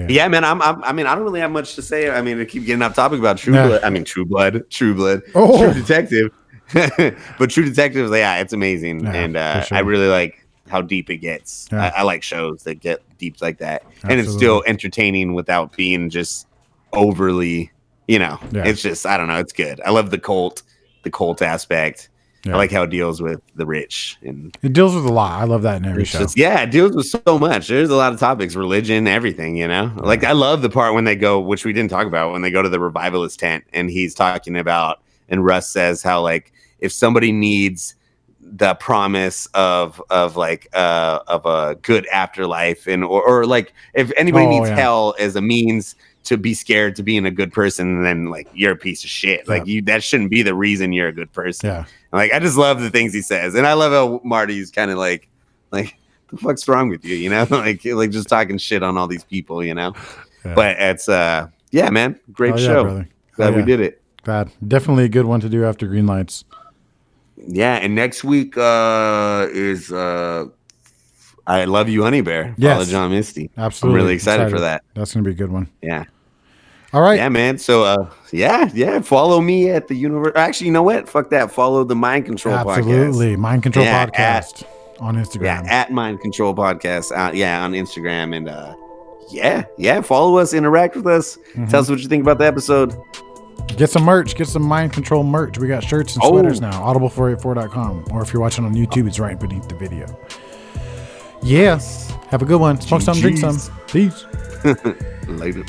yeah, man. I mean, I don't really have much to say. I mean, I keep getting off topic about True Blood. I mean, True Blood, True Detective. But True Detective, it's amazing, and sure. I really like how deep it gets. Yeah. I like shows that get deep like that. Absolutely. And it's still entertaining without being just overly, it's just, I don't know. It's good. I love the cult aspect. I like how it deals with the rich, and it deals with a lot. I love that in every show. It deals with so much. There's a lot of topics, religion, everything, you know. Like I love the part when they go, which we didn't talk about, when they go to the revivalist tent, and he's talking about, and Russ says how like if somebody needs the promise of a good afterlife, and or like if anybody needs hell as a means to be scared to being a good person, then like you're a piece of shit. Like that shouldn't be the reason you're a good person. Yeah. Like I just love the things he says, and I love how Marty's kind of like the fuck's wrong with you, you know? like just talking shit on all these people, you know. Yeah. But it's man, great show. Brother. Glad we did it. Glad. Definitely a good one to do after Green Lights. Yeah, and next week is I Love You, Honey Bear. Yes. Follow John Misty. Absolutely. I'm really excited for that. That's gonna be a good one. Yeah. All right. Yeah, man. So, follow me at the universe. Actually, you know what? Fuck that. Follow the Mind Control Podcast. Absolutely. Mind Control Podcast on Instagram. Yeah, at Mind Control Podcast. On Instagram. And, follow us. Interact with us. Mm-hmm. Tell us what you think about the episode. Get some merch. Get some Mind Control merch. We got shirts and sweaters now. Audible484.com. Or if you're watching on YouTube, it's right beneath the video. Yeah. Have a good one. Smoke some, drink some. Peace. Later.